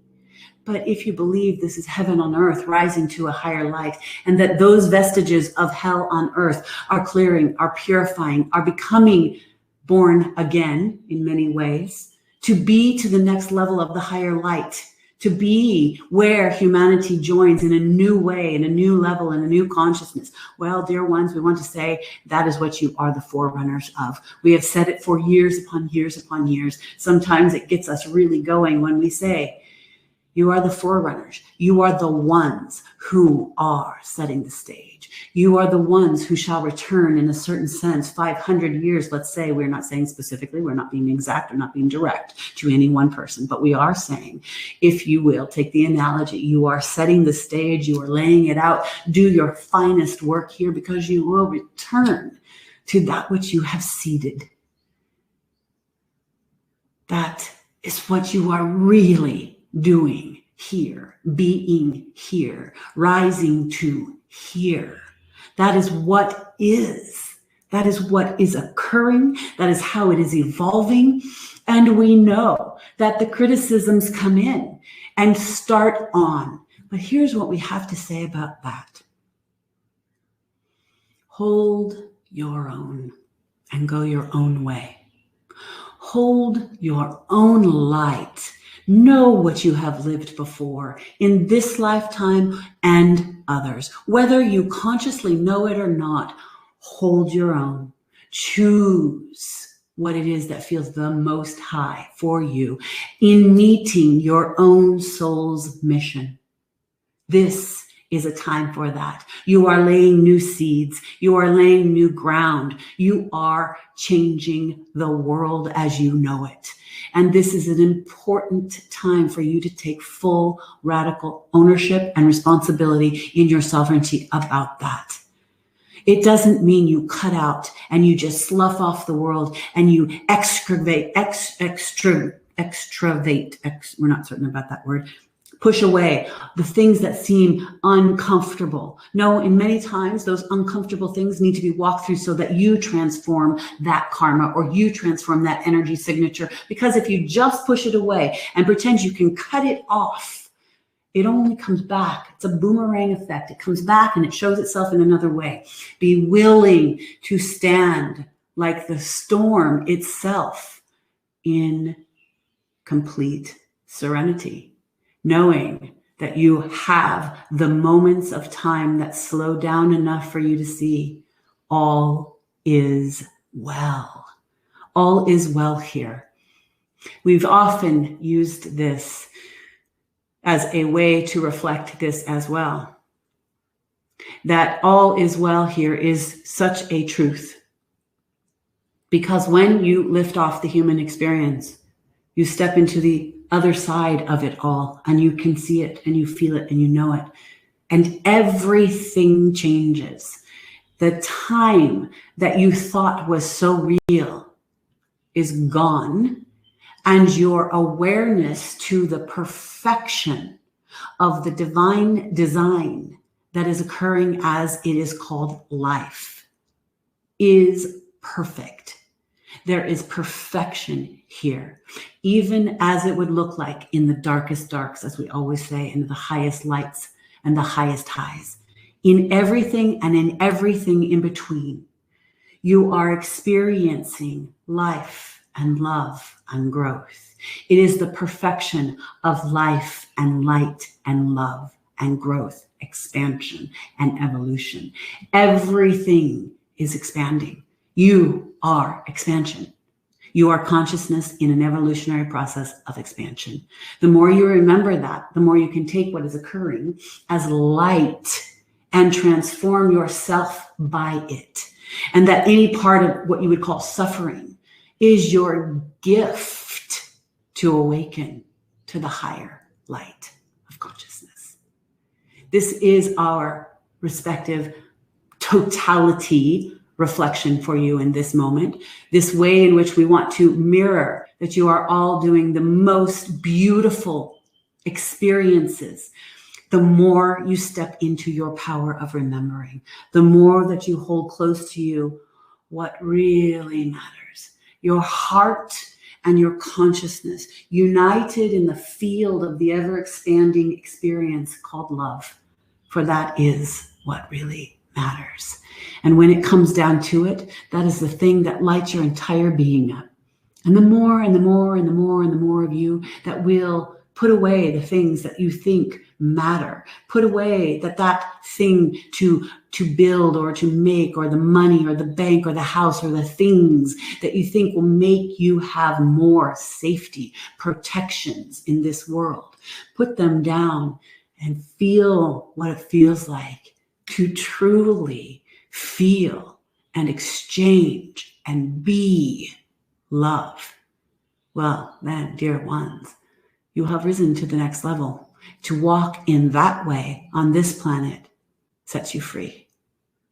But if you believe this is heaven on earth rising to a higher light, and that those vestiges of hell on earth are clearing, are purifying, are becoming born again in many ways, to be to the next level of the higher light, to be where humanity joins in a new way, in a new level, in a new consciousness. Well, dear ones, we want to say that is what you are the forerunners of. We have said it for years upon years upon years. Sometimes it gets us really going when we say, you are the forerunners. You are the ones who are setting the stage. You are the ones who shall return in a certain sense, 500 years, let's say. We're not saying specifically, we're not being exact, we're not being direct to any one person, but we are saying, if you will, take the analogy, you are setting the stage, you are laying it out, do your finest work here because you will return to that which you have seeded. That is what you are really doing here, being here, rising to here. That is what is. That is what is occurring. That is how it is evolving. And we know that the criticisms come in and start on. But here's what we have to say about that. Hold your own and go your own way. Hold your own light. Know what you have lived before in this lifetime and others. Whether you consciously know it or not, hold your own. Choose what it is that feels the most high for you in meeting your own soul's mission. This is a time for that. You are laying new seeds. You are laying new ground. You are changing the world as you know it. And this is an important time for you to take full radical ownership and responsibility in your sovereignty about that. It doesn't mean you cut out and you just slough off the world and you we're not certain about that word, push away the things that seem uncomfortable. No, in many times, those uncomfortable things need to be walked through so that you transform that karma or you transform that energy signature. Because if you just push it away and pretend you can cut it off, it only comes back. It's a boomerang effect. It comes back and it shows itself in another way. Be willing to stand like the storm itself in complete serenity, knowing that you have the moments of time that slow down enough for you to see all is well. All is well here. We've often used this as a way to reflect this as well. That all is well here is such a truth. Because when you lift off the human experience, you step into the other side of it all and you can see it and you feel it and you know it. And everything changes. The time that you thought was so real is gone. And your awareness to the perfection of the divine design that is occurring as it is called life is perfect. There is perfection here, even as it would look like in the darkest darks, as we always say, in the highest lights and the highest highs. In everything and in everything in between, you are experiencing life and love and growth. It is the perfection of life and light and love and growth, expansion and evolution. Everything is expanding. You are expansion. You are consciousness in an evolutionary process of expansion. The more you remember that, the more you can take what is occurring as light and transform yourself by it. And that any part of what you would call suffering is your gift to awaken to the higher light of consciousness. This is our respective totality reflection for you in this moment, this way in which we want to mirror that you are all doing the most beautiful experiences. The more you step into your power of remembering, the more that you hold close to you what really matters. Your heart and your consciousness united in the field of the ever-expanding experience called love. For that is what really matters. And when it comes down to it, that is the thing that lights your entire being up. And the more and the more and the more and the more of you that will put away the things that you think matter, put away that thing to build or to make, or the money or the bank or the house or the things that you think will make you have more safety, protections in this world. Put them down and feel what it feels like to truly feel and exchange and be love. Well, then, dear ones, you have risen to the next level. To walk in that way on this planet sets you free.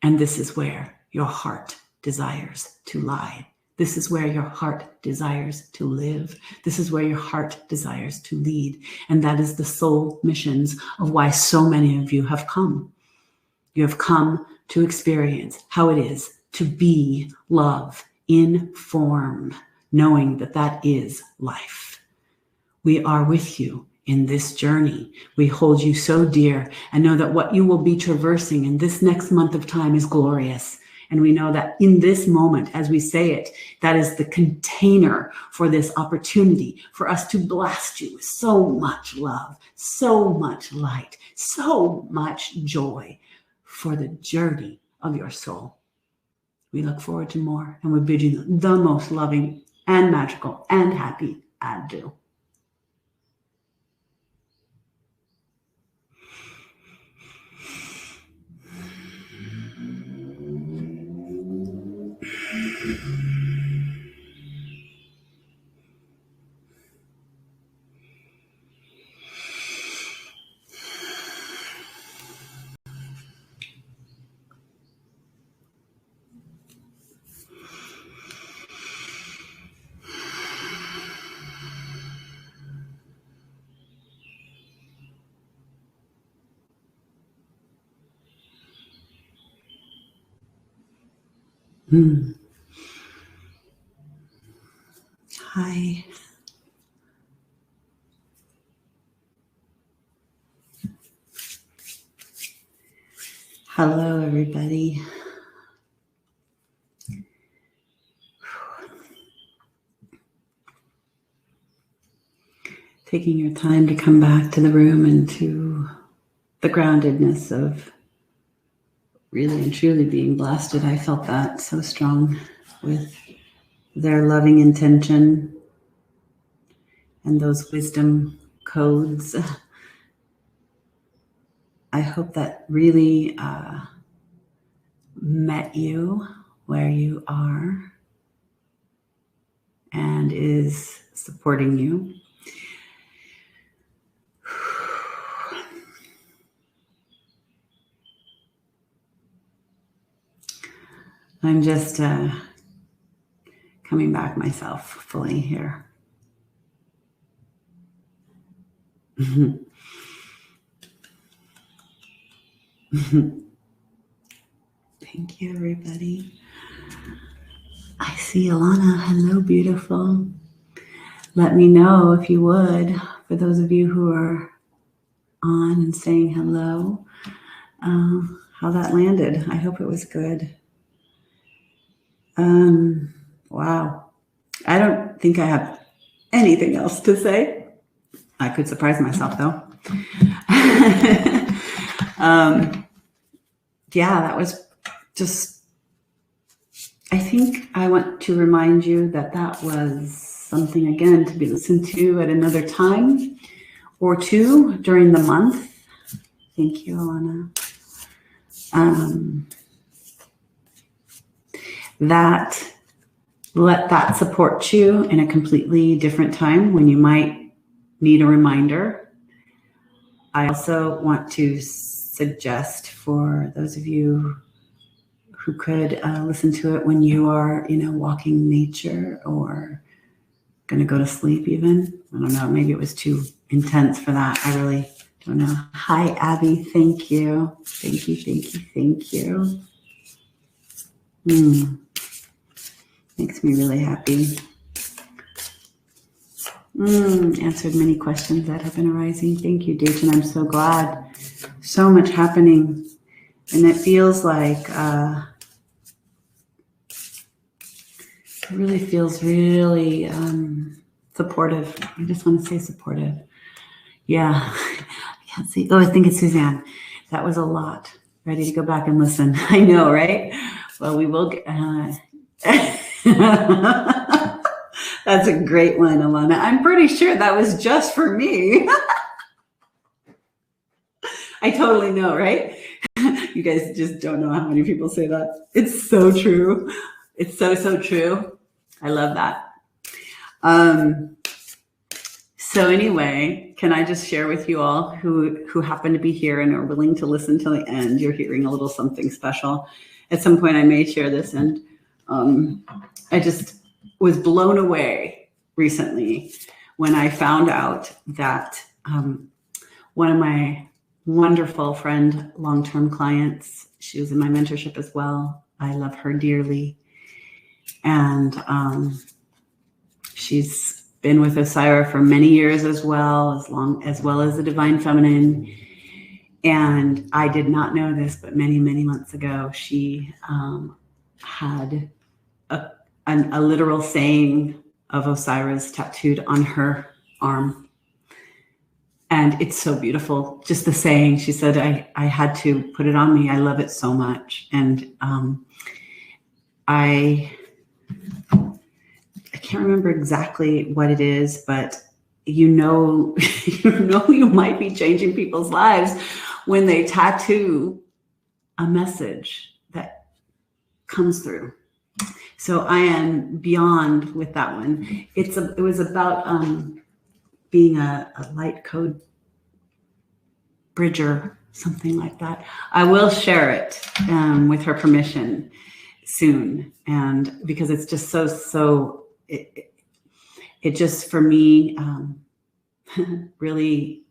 And this is where your heart desires to lie. This is where your heart desires to live. This is where your heart desires to lead. And that is the soul missions of why so many of you have come. You have come to experience how it is to be love in form, knowing that that is life. We are with you in this journey. We hold you so dear and know that what you will be traversing in this next month of time is glorious. And we know that in this moment, as we say it, that is the container for this opportunity for us to blast you with so much love, so much light, so much joy for the journey of your soul. We look forward to more, and we bid you the most loving and magical and happy adieu. Hi. Hello, everybody. Taking your time to come back to the room and to the groundedness of really and truly being blasted. I felt that so strong with their loving intention and those wisdom codes. I hope that really met you where you are and is supporting you. I'm just coming back myself fully here. Thank you, everybody. I see Alana. Hello, beautiful. Let me know if you would, for those of you who are on and saying hello, how that landed. I hope it was good. Wow. I don't think I have anything else to say. I could surprise myself, though. Yeah, that was just, I think I want to remind you that that was something, again, to be listened to at another time or two during the month. Thank you, Alana. Let that support you in a completely different time when you might need a reminder. I also want to suggest for those of you who could listen to it when you are, walking nature or going to go to sleep even. I don't know, maybe it was too intense for that. I really don't know. Hi, Abby. Thank you. Thank you, thank you, thank you. Makes me really happy. Answered many questions that have been arising. Thank you, Dayton. I'm so glad. So much happening. And it feels like, it really feels really supportive. I just want to say supportive. Yeah, I can't see. Oh, I think it's Suzanne. That was a lot. Ready to go back and listen. I know, right? Well, we will get... That's a great one, Alana. I'm pretty sure that was just for me. I totally know, right? You guys just don't know how many people say that. It's so true. It's so, so true. I love that. So anyway, can I just share with you all who happen to be here and are willing to listen till the end? You're hearing a little something special. At some point, I may share this, and I just was blown away recently when I found out that one of my wonderful friend, long-term clients, she was in my mentorship as well. I love her dearly. And she's been with Osairah for many years as well as the Divine Feminine. And I did not know this, but many, many months ago, she had a literal saying of Osairah's tattooed on her arm. And it's so beautiful. Just the saying, she said, I had to put it on me. I love it so much. And I can't remember exactly what it is, but you know you might be changing people's lives when they tattoo a message that comes through. So I am beyond with that one. It was about being a light code bridger, something like that. I will share it with her permission soon, and because it's just so it just for me really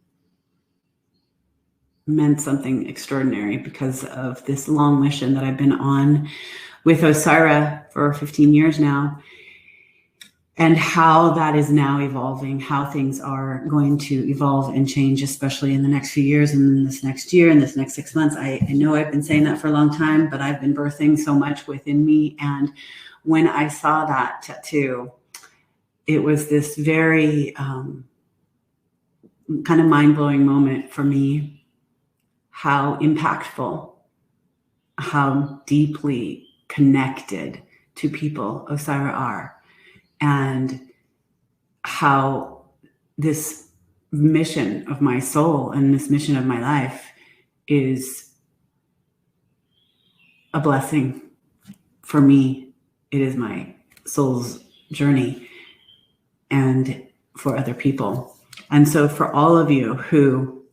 meant something extraordinary because of this long mission that I've been on with Osairah for 15 years now, and how that is now evolving, how things are going to evolve and change, especially in the next few years and this next year and this next 6 months. I know I've been saying that for a long time, but I've been birthing so much within me. And when I saw that tattoo, it was this very kind of mind-blowing moment for me, how impactful, how deeply connected to people Osairah are, and how this mission of my soul and this mission of my life is a blessing for me. It is my soul's journey, and for other people. And so for all of you who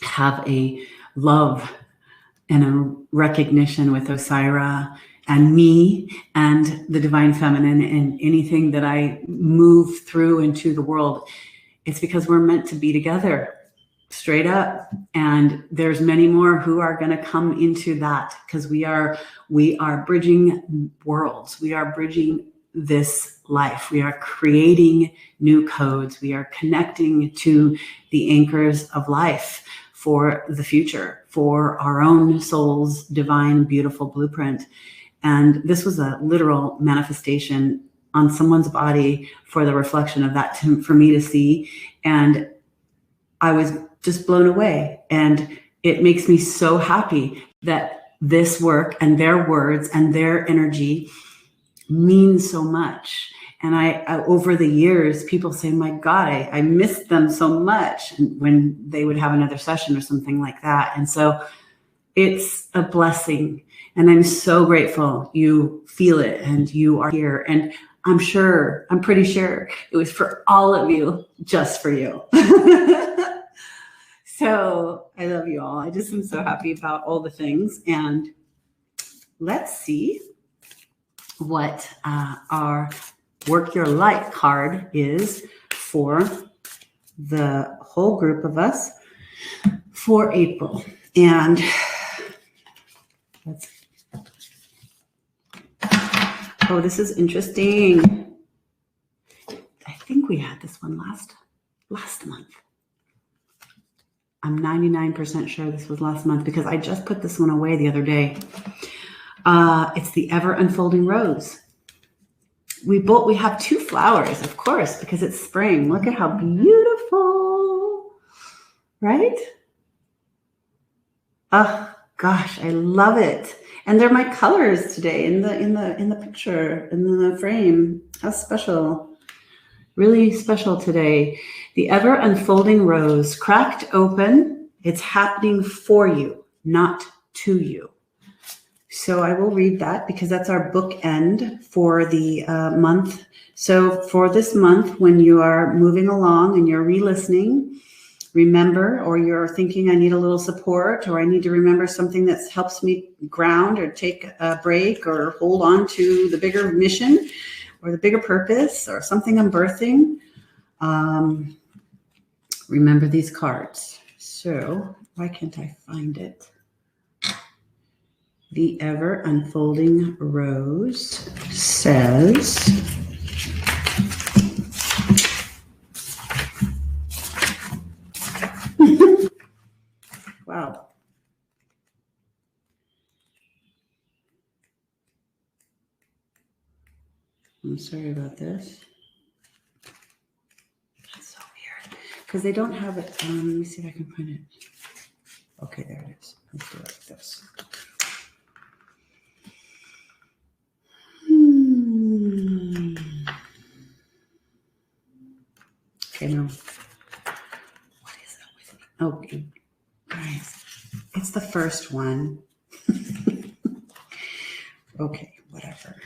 have a love and a recognition with Osairah and me and the divine feminine and anything that I move through into the world, it's because we're meant to be together, straight up. And there's many more who are going to come into that, because we are bridging worlds. We are bridging this life. We are creating new codes. We are connecting to the anchors of life for the future, for our own soul's divine, beautiful blueprint. And this was a literal manifestation on someone's body for the reflection of that for me to see. And I was just blown away. And it makes me so happy that this work and their words and their energy means so much. And I over the years, people say, my God, I missed them so much when they would have another session or something like that. And so it's a blessing. And I'm so grateful you feel it and you are here. And I'm pretty sure it was for all of you, just for you. So I love you all. I just am so happy about all the things. And let's see what our Work Your Light card is for the whole group of us for April. And this is interesting. I think we had this one last month. I'm 99% sure this was last month because I just put this one away the other day. It's the Ever Unfolding Rose. We have two flowers, of course, because it's spring. Look at how beautiful, right? Oh gosh, I love it. And they're my colors today in the picture, in the frame. How special. Really special today. The Ever Unfolding Rose, cracked open. It's happening for you, not to you. So I will read that because that's our bookend for the month. So for this month, when you are moving along and you're re-listening, remember, or you're thinking I need a little support, or I need to remember something that helps me ground or take a break or hold on to the bigger mission or the bigger purpose or something I'm birthing, remember these cards. So why can't I find it? The Ever Unfolding Rose says, wow. I'm sorry about this. That's so weird. Because they don't have it. Let me see if I can find it. Okay, there it is. Let's do it like this. Okay, no. What is that with me? Okay, guys. It's the first one. Okay, whatever.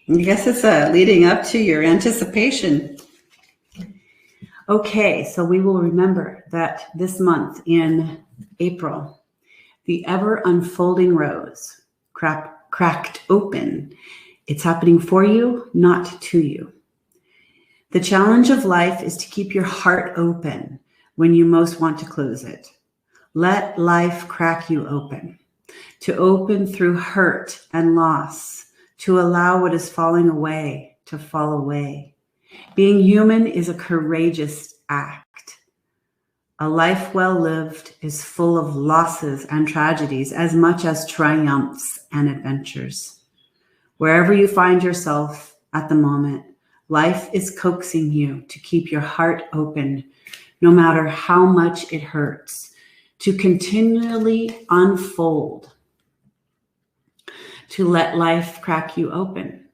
I guess it's leading up to your anticipation. Okay, so we will remember that this month in April, the ever unfolding rose cracked open. It's happening for you, not to you. The challenge of life is to keep your heart open when you most want to close it. Let life crack you open, to open through hurt and loss, to allow what is falling away to fall away. Being human is a courageous act. A life well lived is full of losses and tragedies as much as triumphs and adventures. Wherever you find yourself at the moment, life is coaxing you to keep your heart open, no matter how much it hurts, to continually unfold, to let life crack you open.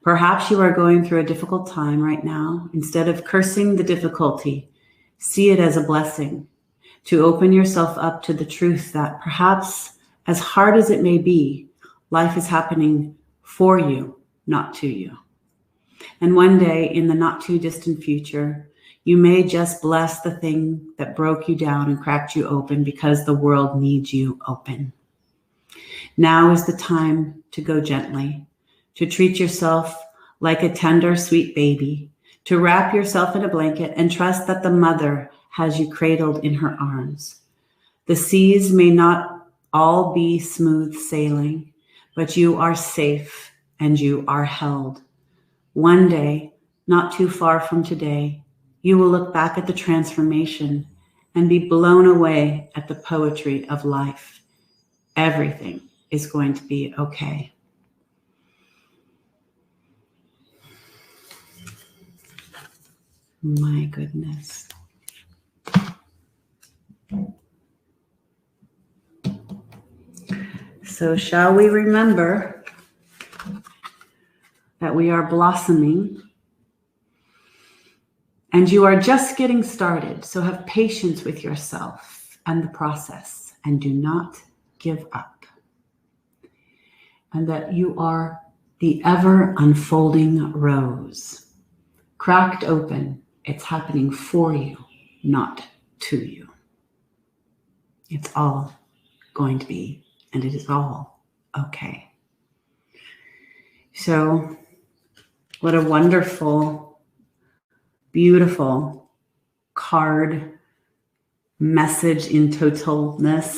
Perhaps you are going through a difficult time right now. Instead of cursing the difficulty, see it as a blessing, to open yourself up to the truth that perhaps, as hard as it may be, life is happening for you, not to you. And one day in the not too distant future, you may just bless the thing that broke you down and cracked you open because the world needs you open. Now is the time to go gently, to treat yourself like a tender, sweet baby, to wrap yourself in a blanket and trust that the mother has you cradled in her arms. The seas may not all be smooth sailing, but you are safe and you are held. One day, not too far from today, you will look back at the transformation and be blown away at the poetry of life. Everything is going to be okay. My goodness. So shall we remember that we are blossoming and you are just getting started. So have patience with yourself and the process and do not give up. And that you are the ever unfolding rose, cracked open. It's happening for you, not to you. It's all going to be, and it is all okay. So, what a wonderful, beautiful card message in totalness.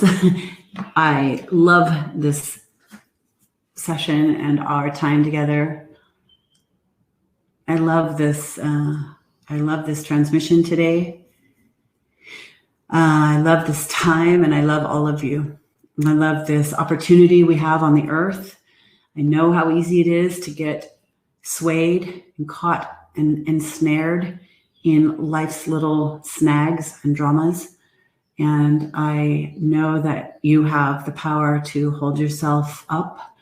I love this session and our time together. I love this transmission today. I love this time and I love all of you. I love this opportunity we have on the earth. I know how easy it is to get swayed and caught and ensnared in life's little snags and dramas. And I know that you have the power to hold yourself up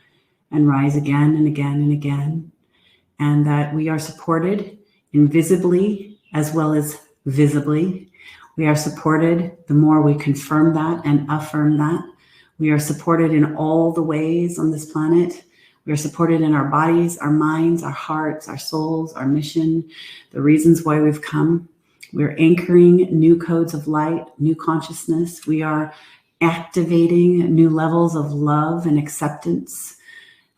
and rise again and again and again. And that we are supported invisibly as well as visibly. We are supported the more we confirm that and affirm that. We are supported in all the ways on this planet. We are supported in our bodies, our minds, our hearts, our souls, our mission, the reasons why we've come. We're anchoring new codes of light, new consciousness. We are activating new levels of love and acceptance.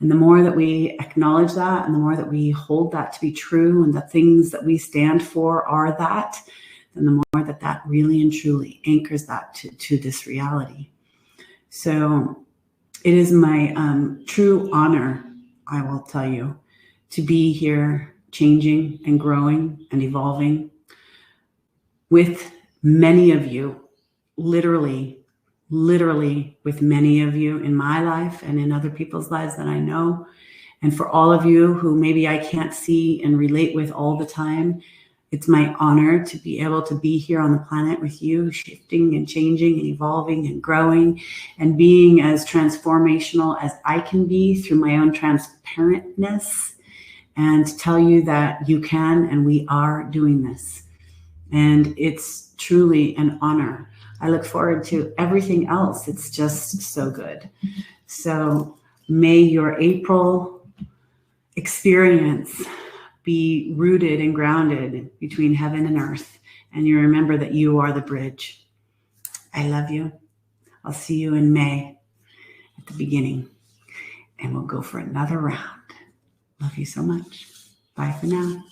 And the more that we acknowledge that and the more that we hold that to be true and the things that we stand for are that, then the more that that really and truly anchors that to this reality. So it is my true honor, I will tell you, to be here changing and growing and evolving with many of you literally literally with many of you in my life and in other people's lives that I know. And for all of you who maybe I can't see and relate with all the time, it's my honor to be able to be here on the planet with you, shifting and changing and evolving and growing and being as transformational as I can be through my own transparentness, and tell you that you can and we are doing this. And it's truly an honor. I look forward to everything else. It's just so good. So may your April experience be rooted and grounded between heaven and earth. And you remember that you are the bridge. I love you. I'll see you in May at the beginning. And we'll go for another round. Love you so much. Bye for now.